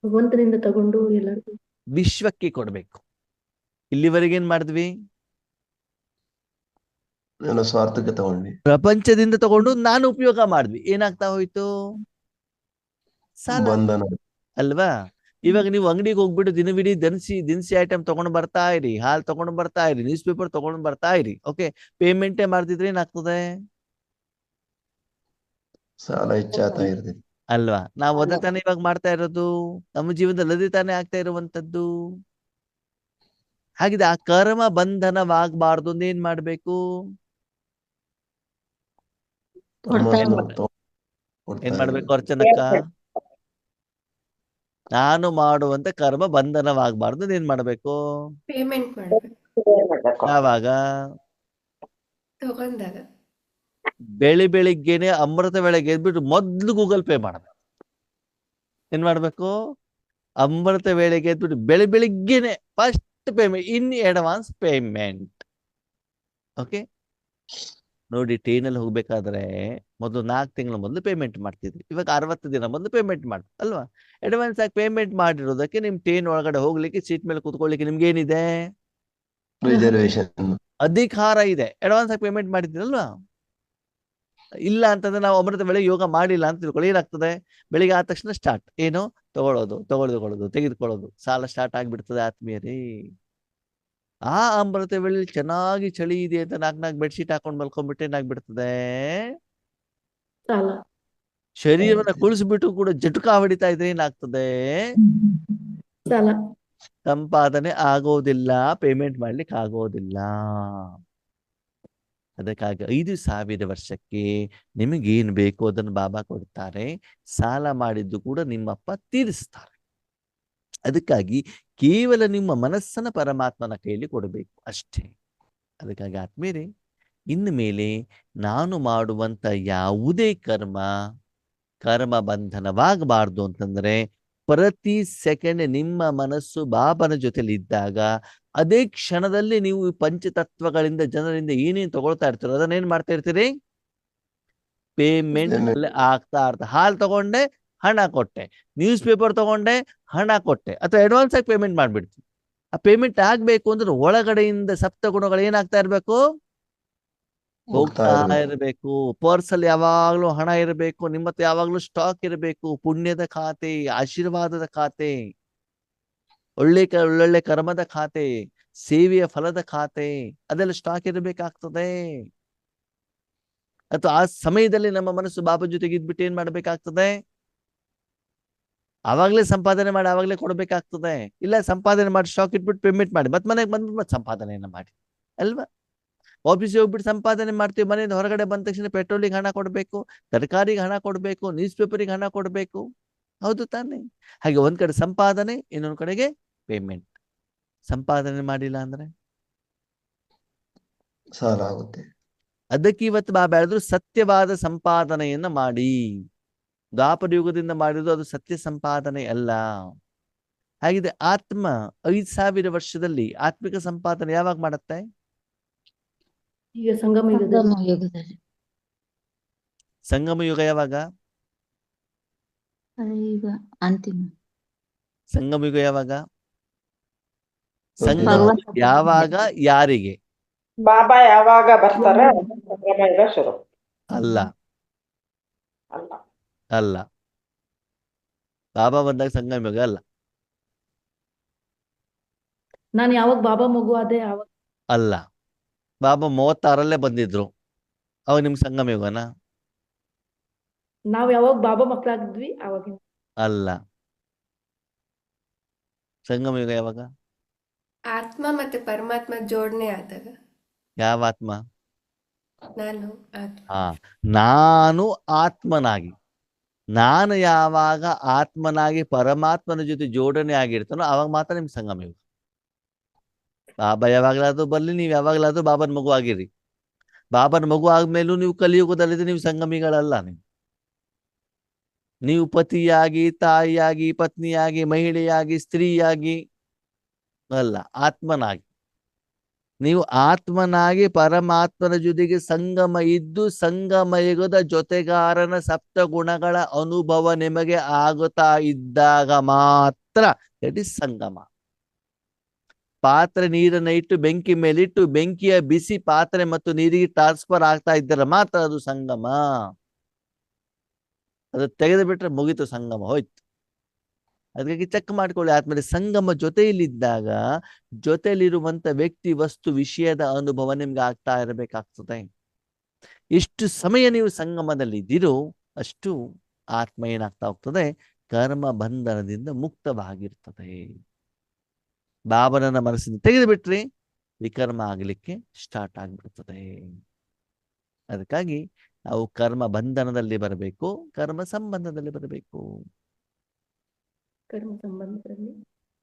ಭಗವಂತನಿಂದ ತಗೊಂಡು ಎಲ್ಲರಿಗೂ ವಿಶ್ವಕ್ಕೆ ಕೊಡಬೇಕು. ಇಲ್ಲಿವರೆಗೆ ಏನ್ ಮಾಡಿದ್ವಿ? ನನ್ನ ಸ್ವಾರ್ಥಕ್ಕೆ ತಗೊಂಡ್ವಿ. ಪ್ರಪಂಚದಿಂದ ತಗೊಂಡು ನಾನು ಉಪಯೋಗ ಮಾಡಿದ್ವಿ. ಏನಾಗ್ತಾ ಹೋಯ್ತು? ಸಾಲ ಬಂಧನ. ಅಲ್ವಾ? ಇವಾಗ ನೀವು ಅಂಗಡಿಗೆ ಹೋಗ್ಬಿಟ್ಟು ದಿನವಿಡೀ ದಿನಸಿ ಐಟಮ್ ತಗೊಂಡು ಬರ್ತಾ ಇರಿ, ಹಾಲು ತಗೊಂಡು ಬರ್ತಾ ಇರಿ, ನ್ಯೂಸ್ ಪೇಪರ್ ತಗೊಂಡು ಬರ್ತಾ ಇರಿ. ಓಕೆ, ಪೇಮೆಂಟೇ ಮಾಡ್ತಿದ್ರೆ ಏನಾಗ್ತದೆ? ಸಾಲ ಹೆಚ್ಚಾಗ್ತಾ ಇರ್ತದೆ. ಅಲ್ವಾ? ನಾವು ಅದೇ ತಾನೇ ಇವಾಗ ಮಾಡ್ತಾ ಇರೋದು, ನಮ್ಮ ಜೀವನದಲ್ಲಿ ಅದೇ ತಾನೇ ಆಗ್ತಾ ಇರುವಂತದ್ದು. ಹಾಗಿದೆ ಆ ಕರ್ಮ ಬಂಧನವಾಗಬಾರ್ದು ಅಂದ್ರೆ ಏನ್ ಮಾಡ್ಬೇಕು? ಏನ್ ಮಾಡ್ಬೇಕು ಅರ್ಚನಕ್ಕ? ನಾನು ಮಾಡುವಂತ ಕರ್ಮ ಬಂಧನವಾಗಬಾರ್ದು ಅಂದ್ರೆ ಏನ್ ಮಾಡ್ಬೇಕು? ಪೇಮೆಂಟ್ ಮಾಡ್ಬೇಕು ಯಾವಾಗ? ತಗೊಂಡಾಗ. ಬೆಳಿಗ್ಗೆನೆ ಅಮೃತ ವೇಳೆಗೆ ಎದ್ಬಿಟ್ಟು ಮೊದ್ಲು ಗೂಗಲ್ ಪೇ ಮಾಡ್ಬೇಕು. ಏನ್ ಮಾಡ್ಬೇಕು? ಅಮೃತ ವೇಳೆಗೆ ಎದ್ಬಿಟ್ಟು ಬೆಳಿಗ್ಗೆನೆ first payment, in advance payment. Okay, ನೋಡಿ, ಟ್ರೈನಲ್ಲಿ ಹೋಗ್ಬೇಕಾದ್ರೆ ಮೊದಲು 4 ತಿಂಗಳ ಮೊದಲು ಪೇಮೆಂಟ್ ಮಾಡ್ತಿದ್ವಿ, ಇವಾಗ 60 ದಿನ ಮೊದಲು ಪೇಮೆಂಟ್ ಮಾಡಿ ಅಲ್ವಾ? ಅಡ್ವಾನ್ಸ್ ಆಗಿ ಪೇಮೆಂಟ್ ಮಾಡಿರೋದಕ್ಕೆ ನಿಮ್ ಟ್ರೈನ್ ಒಳಗಡೆ ಹೋಗ್ಲಿಕ್ಕೆ, ಸೀಟ್ ಮೇಲೆ ಕೂತ್ಕೊಳ್ಳಿಕ್ಕೆ ನಿಮ್ಗೆ ಏನಿದೆ? ರಿಸರ್ವೇಶನ್ ಅಧಿಕಾರ ಇದೆ. ಅಡ್ವಾನ್ಸ್ ಆಗಿ ಪೇಮೆಂಟ್ ಮಾಡಿದ್ದೀರಲ್ವಾ? ಇಲ್ಲ ಅಂತಂದ್ರೆ ನಾವು ಅಮೃತ ವೇಳೆ ಯೋಗ ಮಾಡಿಲ್ಲ ಅಂತ ತಿಳ್ಕೊಳ್ಳಿ, ಏನಾಗ್ತದೆ? ಬೆಳಿಗ್ಗೆ ಆದ ತಕ್ಷಣ ಸ್ಟಾರ್ಟ್ ಏನು? ತಗೊಳ್ಳೋದು, ತೆಗೆದುಕೊಳ್ಳೋದು, ಸಾಲ ಸ್ಟಾರ್ಟ್ ಆಗ್ಬಿಡ್ತದೆ ಆತ್ಮೀಯರೇ. ಆ ಅಮೃತ ವೇಳೆ ಚೆನ್ನಾಗಿ ಚಳಿ ಇದೆ ಅಂತ 4 ಬೆಡ್ಶೀಟ್ ಹಾಕೊಂಡು ಮಲ್ಕೊಂಡ್ಬಿಟ್ಟು ಏನಾಗ್ಬಿಡ್ತದೆ? ಸಾಲ ಶರೀರವನ್ನ ಕುಳಿಸ್ಬಿಟ್ಟು ಕೂಡ ಜಟುಕ ಹೊಡಿತಾ ಇದ್ರೆ ಏನಾಗ್ತದೆ? ಸಾಲ ಸಂಪಾದನೆ ಆಗೋದಿಲ್ಲ, ಪೇಮೆಂಟ್ ಮಾಡ್ಲಿಕ್ಕೆ ಆಗೋದಿಲ್ಲ. ಅದಕ್ಕಾಗಿ 5,000 ವರ್ಷಕ್ಕೆ ನಿಮಗೇನು ಬೇಕು ಅದನ್ನು ಬಾಬಾ ಕೊಡ್ತಾರೆ. ಸಾಲ ಮಾಡಿದ್ದು ಕೂಡ ನಿಮ್ಮಪ್ಪ ತೀರಿಸ್ತಾರೆ. ಅದಕ್ಕಾಗಿ ಕೇವಲ ನಿಮ್ಮ ಮನಸ್ಸನ್ನ ಪರಮಾತ್ಮನ ಕೈಯಲ್ಲಿ ಕೊಡಬೇಕು ಅಷ್ಟೇ. ಅದಕ್ಕಾಗಿ ಆದ್ಮೇಲೆ ಇನ್ನು ಮೇಲೆ ನಾನು ಮಾಡುವಂತ ಯಾವುದೇ ಕರ್ಮ ಬಂಧನವಾಗಬಾರ್ದು ಅಂತಂದ್ರೆ, ಪ್ರತಿ ಸೆಕೆಂಡ್ ನಿಮ್ಮ ಮನಸ್ಸು ಬಾಬನ ಜೊತೆಲಿ ಇದ್ದಾಗ ಅದೇ ಕ್ಷಣದಲ್ಲಿ ನೀವು ಪಂಚತತ್ವಗಳಿಂದ ಜನರಿಂದ ಏನೇನು ತಗೊಳ್ತಾ ಇರ್ತೀರೋ ಅದನ್ನೇನ್ ಮಾಡ್ತಾ ಇರ್ತೀರಿ? ಪೇಮೆಂಟ್ ಅಲ್ಲಿ ಆಗ್ತಾ ಇರ್ತಾರೆ. ಹಾಲು ತಗೊಂಡೆ ಹಣ ಕೊಟ್ಟೆ, ನ್ಯೂಸ್ ಪೇಪರ್ ತಗೊಂಡೆ ಹಣ ಕೊಟ್ಟೆ, ಅಥವಾ ಅಡ್ವಾನ್ಸ್ ಆಗಿ ಪೇಮೆಂಟ್ ಮಾಡ್ಬಿಡ್ತೀವಿ. ಆ ಪೇಮೆಂಟ್ ಆಗ್ಬೇಕು ಅಂದ್ರೆ ಒಳಗಡೆಯಿಂದ ಸಪ್ತಗುಣಗಳು ಏನಾಗ್ತಾ ಇರ್ಬೇಕು? ಹೋಗ್ತಾ ಇರಬೇಕು. ಪರ್ಸ್ ಅಲ್ಲಿ ಯಾವಾಗ್ಲೂ ಹಣ ಇರಬೇಕು, ನಿಮ್ಮ ಹತ್ರ ಯಾವಾಗ್ಲೂ ಸ್ಟಾಕ್ ಇರಬೇಕು. ಪುಣ್ಯದ ಖಾತೆ, ಆಶೀರ್ವಾದದ ಖಾತೆ, ಒಳ್ಳೊಳ್ಳೆ ಕರ್ಮದ ಖಾತೆ, ಸೇವೆಯ ಫಲದ ಖಾತೆ, ಅದೆಲ್ಲ ಸ್ಟಾಕ್ ಇರಬೇಕಾಗ್ತದೆ. ಅಥವಾ ಆ ಸಮಯದಲ್ಲಿ ನಮ್ಮ ಮನಸ್ಸು ಬಾಬಾ ಜೊತೆಗೆ ಇದ್ಬಿಟ್ಟು ಏನ್ ಮಾಡ್ಬೇಕಾಗ್ತದೆ? ಆವಾಗ್ಲೇ ಸಂಪಾದನೆ ಮಾಡಿ ಆವಾಗ್ಲೇ ಕೊಡ್ಬೇಕಾಗ್ತದೆ. ಇಲ್ಲ ಸಂಪಾದನೆ ಮಾಡಿ ಸ್ಟಾಕ್ ಇಟ್ಬಿಟ್ಟು ಪೇಮೆಂಟ್ ಮಾಡಿ ಮತ್ತೆ ಮನೆಗೆ ಬಂದ್ಬಿಟ್ಟು ಮತ್ತೆ ಸಂಪಾದನೆಯನ್ನ ಮಾಡಿ ಅಲ್ವಾ? ಆಫೀಸಿಗೆ ಹೋಗ್ಬಿಟ್ಟು ಸಂಪಾದನೆ ಮಾಡ್ತೀವಿ, ಮನೆಯಿಂದ ಹೊರಗಡೆ ಬಂದ ತಕ್ಷಣ ಪೆಟ್ರೋಲಿಗೆ ಹಣ ಕೊಡ್ಬೇಕು, ತರಕಾರಿಗೆ ಹಣ ಕೊಡ್ಬೇಕು, ನ್ಯೂಸ್ ಪೇಪರಿಗೆ ಹಣ ಕೊಡ್ಬೇಕು. ಹೌದು ತಾನೆ? ಹಾಗೆ ಒಂದ್ ಕಡೆ ಸಂಪಾದನೆ, ಇನ್ನೊಂದ್ ಕಡೆಗೆ ಪೇಮೆಂಟ್. ಸಂಪಾದನೆ ಮಾಡಿಲ್ಲ ಅಂದ್ರೆ ಸಾಲ ಆಗುತ್ತೆ. ಅದಕ್ಕೆ ಇವತ್ತು ಬಾಬಾ ಹೇಳಿದ್ರು ಸತ್ಯವಾದ ಸಂಪಾದನೆಯನ್ನ ಮಾಡಿ. ದ್ವಾಪರ ಯುಗದಿಂದ ಮಾಡಿದ್ರು ಅದು ಸತ್ಯ ಸಂಪಾದನೆ ಅಲ್ಲ. ಹಾಗಿದೆ ಆತ್ಮ 5,000 ವರ್ಷದಲ್ಲಿ ಆತ್ಮಿಕ ಸಂಪಾದನೆ ಯಾವಾಗ ಮಾಡತ್ತೆ? ಈಗ ಸಂಗಮ ಯುಗದಲ್ಲಿ ಸಂಗಮ ಯುಗದಲ್ಲಿ. ಸಂಗಮ ಯುಗ ಯಾವಾಗ? ಈಗ ಅಂತಿಮ. ಸಂಗಮ ಯುಗ ಯಾವಾಗ? ಭಗವಂತ ಸಂಗಮ ಭಗವಂತ ಯಾವಾಗ? ಯಾರಿಗೆ? ಬಾಬಾ ಯಾವಾಗ ಬರ್ತಾರೆ ಸಂಗಮ ಯುಗ ಶುರು ಅಲ್ಲ ಅಲ್ಲ. ಅಲ್ಲ, ಬಾಬಾ ಬಂದಾಗ ಸಂಗಮ ಯುಗ ಅಲ್ಲ. ನಾನು ಯಾವಾಗ ಬಾಬಾ ಮಗು ಆದೆ ಆವಾಗ ಅಲ್ಲ, ಬಾಬಾ 36ರಲ್ಲೇ ಬಂದಿದ್ರು, ಅವಾಗ ನಿಮ್ಗೆ ಸಂಗಮ ಯುಗನಾ? ನಾವ್ ಯಾವಾಗ ಬಾಬಾ ಮಕ್ಕಳಾಗಿದ್ವಿ ಅವಾಗ. ಅಲ್ಲ, ಸಂಗಮ ಯುಗ ಯಾವಾಗ? ಆತ್ಮ ಮತ್ತೆ ಪರಮಾತ್ಮ ಜೋಡಣೆ ಆದಾಗ. ಯಾವ ಆತ್ಮ? ನಾನು ಆತ್ಮ. ಹಾ, ನಾನು ಆತ್ಮನಾಗಿ, ನಾನು ಯಾವಾಗ ಆತ್ಮನಾಗಿ ಪರಮಾತ್ಮನ ಜೊತೆ ಜೋಡಣೆ ಆಗಿರ್ತಾನೋ ಅವಾಗ ಮಾತ್ರ ನಿಮ್ಗೆ ಸಂಗಮ ಯುಗ. ಬಾಬಾ ಯಾವಾಗ್ಲಾದ್ರೂ ಬರ್ಲಿ, ನೀವು ಯಾವಾಗ್ಲಾದ್ರೂ ಬಾಬನ ಮಗು ಆಗಿರಿ. ಬಾಬನ ಮಗು ಆದ್ಮೇಲೂ ನೀವು ಕಲಿಯುಗದಲ್ಲಿದ್ರೆ ನೀವು ಸಂಗಮಿಗಳಲ್ಲ. ನೀವು ಪತಿಯಾಗಿ, ತಾಯಿಯಾಗಿ, ಪತ್ನಿಯಾಗಿ, ಮಹಿಳೆಯಾಗಿ, ಸ್ತ್ರೀಯಾಗಿ ಅಲ್ಲ, ಆತ್ಮನಾಗಿ. ನೀವು ಆತ್ಮನಾಗಿ ಪರಮಾತ್ಮನ ಜೊತೆಗೆ ಸಂಗಮ ಇದ್ದು ಸಂಗಮ ಯುಗದ ಜೊತೆಗಾರನ ಸಪ್ತ ಗುಣಗಳ ಅನುಭವ ನಿಮಗೆ ಆಗುತ್ತಾ ಇದ್ದಾಗ ಮಾತ್ರ ಇಟ್ ಇಸ್ ಸಂಗಮ. ಪಾತ್ರೆ ನೀರನ್ನ ಇಟ್ಟು ಬೆಂಕಿ ಮೇಲಿಟ್ಟು ಬೆಂಕಿಯ ಬಿಸಿ ಪಾತ್ರೆ ಮತ್ತು ನೀರಿಗೆ ಟ್ರಾನ್ಸ್ಫರ್ ಆಗ್ತಾ ಇದ್ದರೆ ಮಾತ್ರ ಅದು ಸಂಗಮ. ಅದು ತೆಗೆದು ಬಿಟ್ರೆ ಮುಗಿತು, ಸಂಗಮ ಹೋಯ್ತು. ಅದಕ್ಕೆ ಚೆಕ್ ಮಾಡ್ಕೊಳ್ಳಿ. ಆದ್ಮೇಲೆ ಸಂಗಮ ಜೊತೆಯಲ್ಲಿದ್ದಾಗ ಜೊತೆಯಲ್ಲಿರುವಂತ ವ್ಯಕ್ತಿ, ವಸ್ತು, ವಿಷಯದ ಅನುಭವ ನಿಮ್ಗೆ ಆಗ್ತಾ ಇರಬೇಕಾಗ್ತದೆ. ಎಷ್ಟು ಸಮಯ ನೀವು ಸಂಗಮದಲ್ಲಿ ಇದ್ದೀರೋ ಅಷ್ಟು ಆತ್ಮ ಏನಾಗ್ತಾ ಹೋಗ್ತದೆ? ಕರ್ಮ ಬಂಧನದಿಂದ ಮುಕ್ತವಾಗಿರ್ತದೆ. ಬಾಬನನ್ನ ಮನಸ್ಸಿಂದ ತೆಗೆದು ಬಿಟ್ರಿ ವಿಕರ್ಮ ಆಗ್ಲಿಕ್ಕೆ ಸ್ಟಾರ್ಟ್ ಆಗ್ಬಿಡ್ತದೆ. ಅದಕ್ಕಾಗಿ ನಾವು ಕರ್ಮ ಬಂಧನದಲ್ಲಿ ಬರಬೇಕು, ಕರ್ಮ ಸಂಬಂಧದಲ್ಲಿ ಬರಬೇಕು. ಕರ್ಮ ಸಂಬಂಧದಲ್ಲಿ.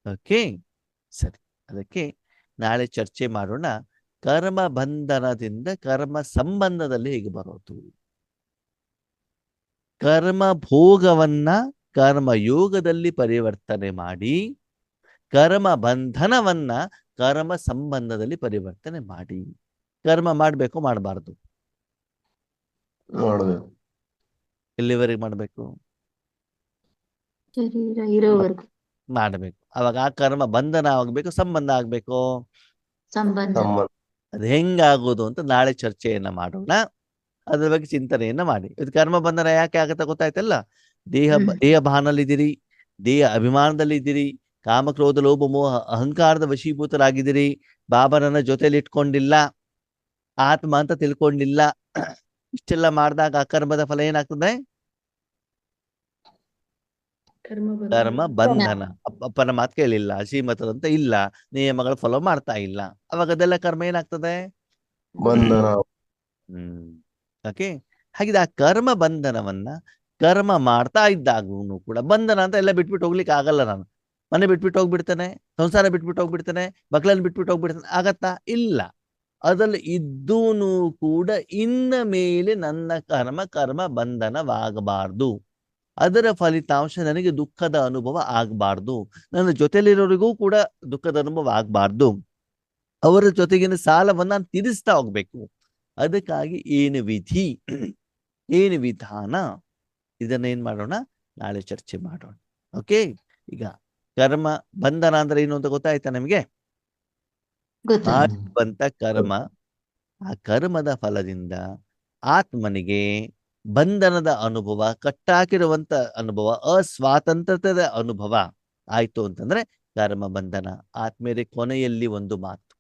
ಓಕೆ, ಸರಿ. ಅದಕ್ಕೆ ನಾಳೆ ಚರ್ಚೆ ಮಾಡೋಣ. ಕರ್ಮ ಬಂಧನದಿಂದ ಕರ್ಮ ಸಂಬಂಧದಲ್ಲಿ ಹೇಗೆ ಬರೋದು, ಕರ್ಮ ಭೋಗವನ್ನ ಕರ್ಮ ಯೋಗದಲ್ಲಿ ಪರಿವರ್ತನೆ ಮಾಡಿ ಕರ್ಮ ಬಂಧನವನ್ನ ಕರ್ಮ ಸಂಬಂಧದಲ್ಲಿ ಪರಿವರ್ತನೆ ಮಾಡಿ. ಕರ್ಮ ಮಾಡ್ಬೇಕು, ಮಾಡಬಾರ್ದು? ಮಾಡ್ಬೇಕು. ಎಲ್ಲಿವರೆಗೆ ಮಾಡಬೇಕು? ಶರೀರ ಇರೋವರೆಗೂ ಮಾಡಬೇಕು. ಅವಾಗ ಆ ಕರ್ಮ ಬಂಧನ ಆಗ್ಬೇಕು, ಸಂಬಂಧ ಆಗ್ಬೇಕು? ಸಂಬಂಧ. ಸಂಬಂಧ. ಅದು ಹೆಂಗಾಗೋದು ಅಂತ ನಾಳೆ ಚರ್ಚೆಯನ್ನ ಮಾಡೋಣ. ಅದ್ರ ಬಗ್ಗೆ ಚಿಂತನೆಯನ್ನ ಮಾಡಿ. ಇದು ಕರ್ಮ ಬಂಧನ ಯಾಕೆ ಆಗತ್ತೆ ಗೊತ್ತಾಯ್ತಲ್ಲ? ದೇಹ ಭಾನಲ್ಲಿದ್ದೀರಿ, ದೇಹ ಅಭಿಮಾನದಲ್ಲಿದ್ದೀರಿ, ಕಾಮಕ್ರೋಧ ಲೋಭ ಮೋಹ ಅಹಂಕಾರದ ವಶೀಭೂತರಾಗಿದ್ದೀರಿ. ಬಾಬನನ್ನ ಜೊತೆಲಿ ಇಟ್ಕೊಂಡಿಲ್ಲ, ಆತ್ಮ ಅಂತ ತಿಳ್ಕೊಂಡಿಲ್ಲ. ಇಷ್ಟೆಲ್ಲ ಮಾಡಿದಾಗ ಆ ಕರ್ಮದ ಫಲ ಏನಾಗ್ತದೆ? ಕರ್ಮ ಬಂಧನ. ಅಪ್ಪನ ಮಾತು ಕೇಳಿಲ್ಲ, ಶ್ರೀಮತದಂತ ಇಲ್ಲ, ನಿಯಮಗಳು ಫಾಲೋ ಮಾಡ್ತಾ ಇಲ್ಲ, ಅವಾಗ ಅದೆಲ್ಲ ಕರ್ಮ ಏನಾಗ್ತದೆ? ಬಂಧನ. ಓಕೆ. ಹಾಗಿದ್ರೆ ಆ ಕರ್ಮ ಬಂಧನವನ್ನ ಕರ್ಮ ಮಾಡ್ತಾ ಇದ್ದಾಗೂ ಕೂಡ ಬಂಧನ ಅಂತ ಎಲ್ಲ ಬಿಟ್ಬಿಟ್ಟು ಹೋಗ್ಲಿಕ್ಕೆ ಆಗಲ್ಲ. ನಾನು ಮನೆ ಬಿಟ್ಬಿಟ್ಟು ಹೋಗ್ಬಿಡ್ತೇನೆ, ಸಂಸಾರ ಬಿಟ್ಬಿಟ್ಟು ಹೋಗ್ಬಿಡ್ತೇನೆ, ಮಕ್ಕಳನ್ನ ಬಿಟ್ಬಿಟ್ಟು ಹೋಗ್ಬಿಡ್ತೇನೆ, ಆಗತ್ತಾ? ಇಲ್ಲ. ಅದ್ರಲ್ಲಿ ಇದ್ದೂನು ಕೂಡ ಇನ್ನ ಮೇಲೆ ನನ್ನ ಕರ್ಮ ಬಂಧನವಾಗಬಾರ್ದು, ಅದರ ಫಲಿತಾಂಶ ನನಗೆ ದುಃಖದ ಅನುಭವ ಆಗಬಾರ್ದು, ನನ್ನ ಜೊತೆಲಿರೋರಿಗೂ ಕೂಡ ದುಃಖದ ಅನುಭವ ಆಗಬಾರ್ದು, ಅವರ ಜೊತೆಗಿನ ಸಾಲವನ್ನ ನಾನು ತೀರಿಸ್ತಾ ಹೋಗ್ಬೇಕು. ಅದಕ್ಕಾಗಿ ಏನು ವಿಧಿ, ಏನು ವಿಧಾನ, ಇದನ್ನೇನ್ ಮಾಡೋಣ? ನಾಳೆ ಚರ್ಚೆ ಮಾಡೋಣ. ಓಕೆ. ಈಗ ಕರ್ಮ ಬಂಧನ ಅಂದ್ರೆ ಏನು ಅಂತ ಗೊತ್ತಾಯ್ತಾ ನಿಮಗೆ? ಮಾಡಿರುವಂತ ಕರ್ಮ, ಆ ಕರ್ಮದ ಫಲದಿಂದ ಆತ್ಮನಿಗೆ ಬಂಧನದ ಅನುಭವ, ಕಟ್ಟಾಕಿರುವಂತ ಅನುಭವ, ಅಸ್ವಾತಂತ್ರ್ಯದ ಅನುಭವ ಆಯ್ತು ಅಂತಂದ್ರೆ ಕರ್ಮ ಬಂಧನ. ಆತ್ಮೀಯರೇ, ಕೊನೆಯಲ್ಲಿ ಒಂದು ಮಾತು.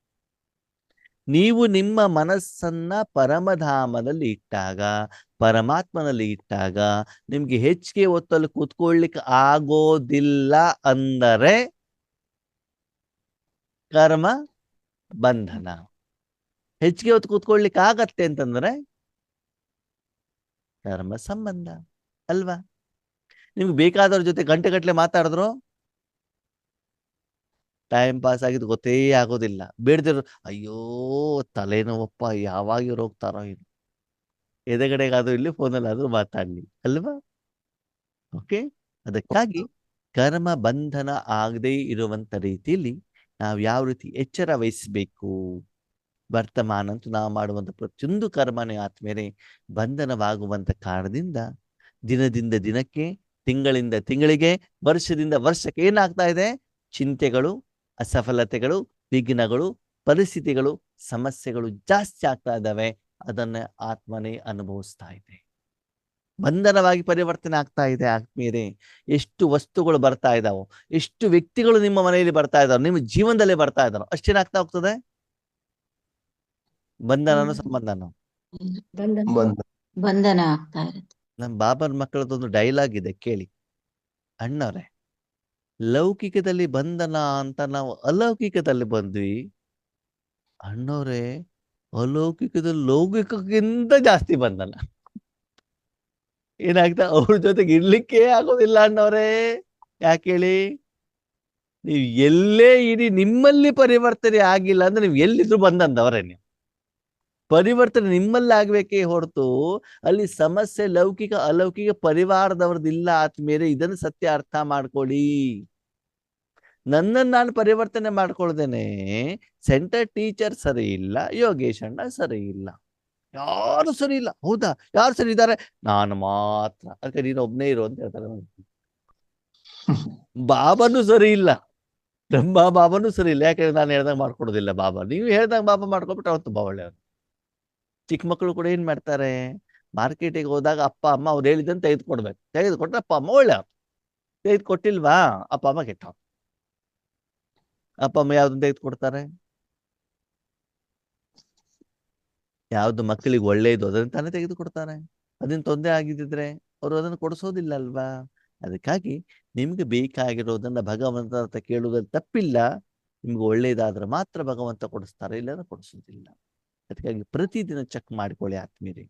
ನೀವು ನಿಮ್ಮ ಮನಸ್ಸನ್ನ ಪರಮಧಾಮದಲ್ಲಿ ಇಟ್ಟಾಗ, ಪರಮಾತ್ಮನಲ್ಲಿ ಇಟ್ಟಾಗ ನಿಮ್ಗೆ ಹೆಚ್ಚಿಗೆ ಒತ್ತಲು ಕೂತ್ಕೊಳ್ಳಿಕ್ಕೆ ಆಗೋದಿಲ್ಲ ಅಂದರೆ ಕರ್ಮ ಬಂಧನ. ಹೆಚ್ಚಿಗೆ ಹೊತ್ತು ಕೂತ್ಕೊಳ್ಳಿಕ್ಕೆ ಆಗತ್ತೆ ಅಂತಂದ್ರೆ ಕರ್ಮ ಸಂಬಂಧ ಅಲ್ವಾ? ನಿಮ್ಗೆ ಬೇಕಾದವ್ರ ಜೊತೆ ಗಂಟೆಗಟ್ಟಲೆ ಮಾತಾಡಿದ್ರು ಟೈಮ್ ಪಾಸ್ ಆಗಿದ್ದು ಗೊತ್ತೇ ಆಗೋದಿಲ್ಲ. ಬೇಡದಿರೋ ಅಯ್ಯೋ ತಲೆನೋವಪ್ಪ, ಯಾವಾಗ ಇವ್ರು ಹೋಗ್ತಾರೋ ಇದು, ಎದುರುಗಡೆಗಾದ್ರೂ ಇಲ್ಲಿ ಫೋನಲ್ಲಿ ಆದ್ರೂ ಮಾತಾಡ್ಲಿ ಅಲ್ವಾ? ಓಕೆ, ಅದಕ್ಕಾಗಿ ಕರ್ಮ ಬಂಧನ ಆಗದೇ ಇರುವಂತ ರೀತಿಯಲ್ಲಿ ನಾವು ಯಾವ ರೀತಿ ಎಚ್ಚರ ವಹಿಸಬೇಕು. ವರ್ತಮಾನ ಅಂತೂ ನಾವು ಮಾಡುವಂತ ಪ್ರತಿಯೊಂದು ಕರ್ಮನೇ ಆದ್ಮೇಲೆ ಬಂಧನವಾಗುವಂತ ಕಾರಣದಿಂದ ದಿನದಿಂದ ದಿನಕ್ಕೆ, ತಿಂಗಳಿಂದ ತಿಂಗಳಿಗೆ, ವರ್ಷದಿಂದ ವರ್ಷಕ್ಕೆ ಏನಾಗ್ತಾ ಇದೆ? ಚಿಂತೆಗಳು, ಅಸಫಲತೆಗಳು, ವಿಘ್ನಗಳು, ಪರಿಸ್ಥಿತಿಗಳು, ಸಮಸ್ಯೆಗಳು ಜಾಸ್ತಿ ಆಗ್ತಾ ಇದ್ದಾವೆ. ಅದನ್ನ ಆತ್ಮನೇ ಅನುಭವಿಸ್ತಾ ಇದೆ. ಬಂಧನವಾಗಿ ಪರಿವರ್ತನೆ ಆಗ್ತಾ ಇದೆ ಆತ್ಮೀಯರೇ. ಎಷ್ಟು ವಸ್ತುಗಳು ಬರ್ತಾ ಇದಾವೋ, ಎಷ್ಟು ವ್ಯಕ್ತಿಗಳು ನಿಮ್ಮ ಮನೆಯಲ್ಲಿ ಬರ್ತಾ ಇದಾರೋ, ನಿಮ್ಮ ಜೀವನದಲ್ಲೇ ಬರ್ತಾ ಇದಾರೋ, ಅಷ್ಟೇನಾಗ್ತಾ ಹೋಗ್ತದೆ? ಬಂಧನನೋ ಸಂಬಂಧನೋ? ಬಂಧನ. ಬಂಧನ ಆಗ್ತಾ ಇರುತ್ತೆ. ನಮ್ಮ ಬಾಬರ್ ಮಕ್ಕಳದೊಂದು ಡೈಲಾಗ್ ಇದೆ ಕೇಳಿ. ಅಣ್ಣವ್ರೆ, ಲೌಕಿಕದಲ್ಲಿ ಬಂಧನ ಅಂತ ನಾವು ಅಲೌಕಿಕದಲ್ಲಿ ಬಂದ್ವಿ. ಅಣ್ಣವ್ರೆ, ಅಲೌಕಿಕದಲ್ಲಿ ಲೌಕಿಕಕ್ಕಿಂತ ಜಾಸ್ತಿ ಬಂಧನ. ಏನಾಗ್ತಾ, ಅವ್ರ ಜೊತೆಗೆ ಇರ್ಲಿಕ್ಕೆ ಆಗೋದಿಲ್ಲ ಅಣ್ಣವ್ರೆ. ಯಾಕೆ ಹೇಳಿ? ನೀವು ಎಲ್ಲೇ ಇರಿ, ನಿಮ್ಮಲ್ಲಿ ಪರಿವರ್ತನೆ ಆಗಿಲ್ಲ ಅಂದ್ರೆ ನೀವು ಎಲ್ಲಿದ್ರು ಬಂದಂದವ್ರೆ. ನೀವು ಪರಿವರ್ತನೆ ನಿಮ್ಮಲ್ಲಿ ಆಗ್ಬೇಕೇ ಹೊರತು ಅಲ್ಲಿ ಸಮಸ್ಯೆ ಲೌಕಿಕ ಅಲೌಕಿಕ ಪರಿವಾರದವ್ರದ್ದಿಲ್ಲ ಆತ್ಮೀಯರೇ. ಇದನ್ನು ಸತ್ಯ ಅರ್ಥ ಮಾಡ್ಕೊಳ್ಳಿ. ನನ್ನನ್ನು ನಾನು ಪರಿವರ್ತನೆ ಮಾಡ್ಕೊಳ್ದೇನೆ ಸೆಂಟರ್ ಟೀಚರ್ ಸರಿ ಇಲ್ಲ, ಯೋಗೇಶ್ ಅಣ್ಣ ಸರಿ ಇಲ್ಲ, ಯಾರು ಸರಿ ಇಲ್ಲ. ಹೌದಾ? ಯಾರು ಸರಿ ಇದ್ದಾರೆ? ನಾನು ಮಾತ್ರ. ಅದಕ್ಕೆ ನೀನು ಒಬ್ನೇ ಇರು ಅಂತ ಹೇಳ್ತಾರೆ. ಬಾಬಾನು ಸರಿ ಇಲ್ಲ, ಬಾಬಾನು ಸರಿ ಇಲ್ಲ. ಯಾಕಂದ್ರೆ ನಾನು ಹೇಳ್ದಂಗೆ ಮಾಡ್ಕೊಡೋದಿಲ್ಲ ಬಾಬಾ. ನೀವು ಹೇಳ್ದಂಗೆ ಬಾಬಾ ಮಾಡ್ಕೊಬಿಟ್ರೆ ಅವತ್ತು ತುಂಬಾ ಒಳ್ಳೆಯವರು. ಚಿಕ್ಕ ಮಕ್ಕಳು ಕೂಡ ಏನ್ ಮಾಡ್ತಾರೆ? ಮಾರ್ಕೆಟಿಗೆ ಹೋದಾಗ ಅಪ್ಪ ಅಮ್ಮ ಅವ್ರು ಹೇಳಿದ್ದನ್ನು ತೆಗೆದುಕೊಡ್ಬೇಕು. ತೆಗೆದುಕೊಟ್ರೆ ಅಪ್ಪ ಅಮ್ಮ ಒಳ್ಳೆಯವ್ರು. ತೆಗೆದುಕೊಟ್ಟಿಲ್ವಾ ಅಪ್ಪ ಅಮ್ಮ ಕೆಟ್ಟ. ಅಪ್ಪ ಅಮ್ಮ ಯಾವ್ದನ್ನ ತೆಗೆದುಕೊಡ್ತಾರೆ? ಯಾವ್ದು ಮಕ್ಕಳಿಗೆ ಒಳ್ಳೇದು ಅದನ್ನ ತಾನೇ ತೆಗೆದುಕೊಡ್ತಾರೆ. ಅದನ್ನ ತೊಂದರೆ ಆಗಿದ್ದಿದ್ರೆ ಅವರು ಅದನ್ನು ಕೊಡಿಸೋದಿಲ್ಲ ಅಲ್ವಾ? ಅದಕ್ಕಾಗಿ ನಿಮ್ಗೆ ಬೇಕಾಗಿರೋದನ್ನ ಭಗವಂತ ಅಂತ ಕೇಳುವುದಲ್ಲಿ ತಪ್ಪಿಲ್ಲ. ನಿಮ್ಗೆ ಒಳ್ಳೇದಾದ್ರೆ ಮಾತ್ರ ಭಗವಂತ ಕೊಡಿಸ್ತಾರೆ, ಇಲ್ಲಾಂದ್ರೆ ಕೊಡಿಸೋದಿಲ್ಲ. ಅದಕ್ಕಾಗಿ ಪ್ರತಿದಿನ ಚೆಕ್ ಮಾಡ್ಕೊಳ್ಳಿ ಆತ್ಮೀಯರೇ.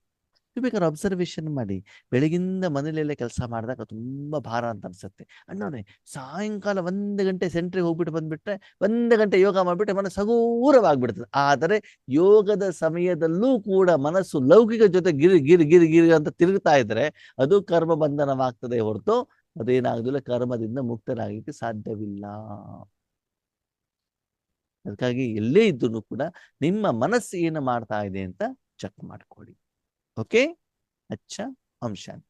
ಬೇಕಾದ್ರೆ ಅಬ್ಸರ್ವೇಷನ್ ಮಾಡಿ. ಬೆಳಗಿಂದ ಮನೇಲೆಲ್ಲ ಕೆಲಸ ಮಾಡಿದಾಗ ತುಂಬಾ ಭಾರ ಅಂತ ಅನ್ಸುತ್ತೆ. ಅಣ್ಣವ್ರೆ, ಸಾಯಂಕಾಲ 1 ಗಂಟೆ ಸೆಂಟ್ರಿಗೆ ಹೋಗ್ಬಿಟ್ಟು ಬಂದ್ಬಿಟ್ರೆ 1 ಗಂಟೆ ಯೋಗ ಮಾಡ್ಬಿಟ್ರೆ ಮನಸ್ಸು ಹಗೂರವಾಗ್ಬಿಡ್ತದೆ. ಆದರೆ ಯೋಗದ ಸಮಯದಲ್ಲೂ ಕೂಡ ಮನಸ್ಸು ಲೌಕಿಕ ಜೊತೆ ಗಿರಿ ಗಿರಿ ಗಿರಿ ಗಿರಿ ಅಂತ ತಿರುಗ್ತಾ ಇದ್ರೆ ಅದು ಕರ್ಮ ಬಂಧನವಾಗ್ತದೆ ಹೊರತು ಅದೇನಾಗುದಿಲ್ಲ, ಕರ್ಮದಿಂದ ಮುಕ್ತರಾಗಲಿಕ್ಕೆ ಸಾಧ್ಯವಿಲ್ಲ. ಅದಕ್ಕಾಗಿ ಎಲ್ಲೇ ಇದ್ದು ಕೂಡ ನಿಮ್ಮ ಮನಸ್ಸು ಏನು ಮಾಡ್ತಾ ಇದೆ ಅಂತ ಚೆಕ್ ಮಾಡ್ಕೊಳ್ಳಿ. ಓಕೆ, ಅಚ್ಚಾ, ಓಂ ಶಾಂತಿ.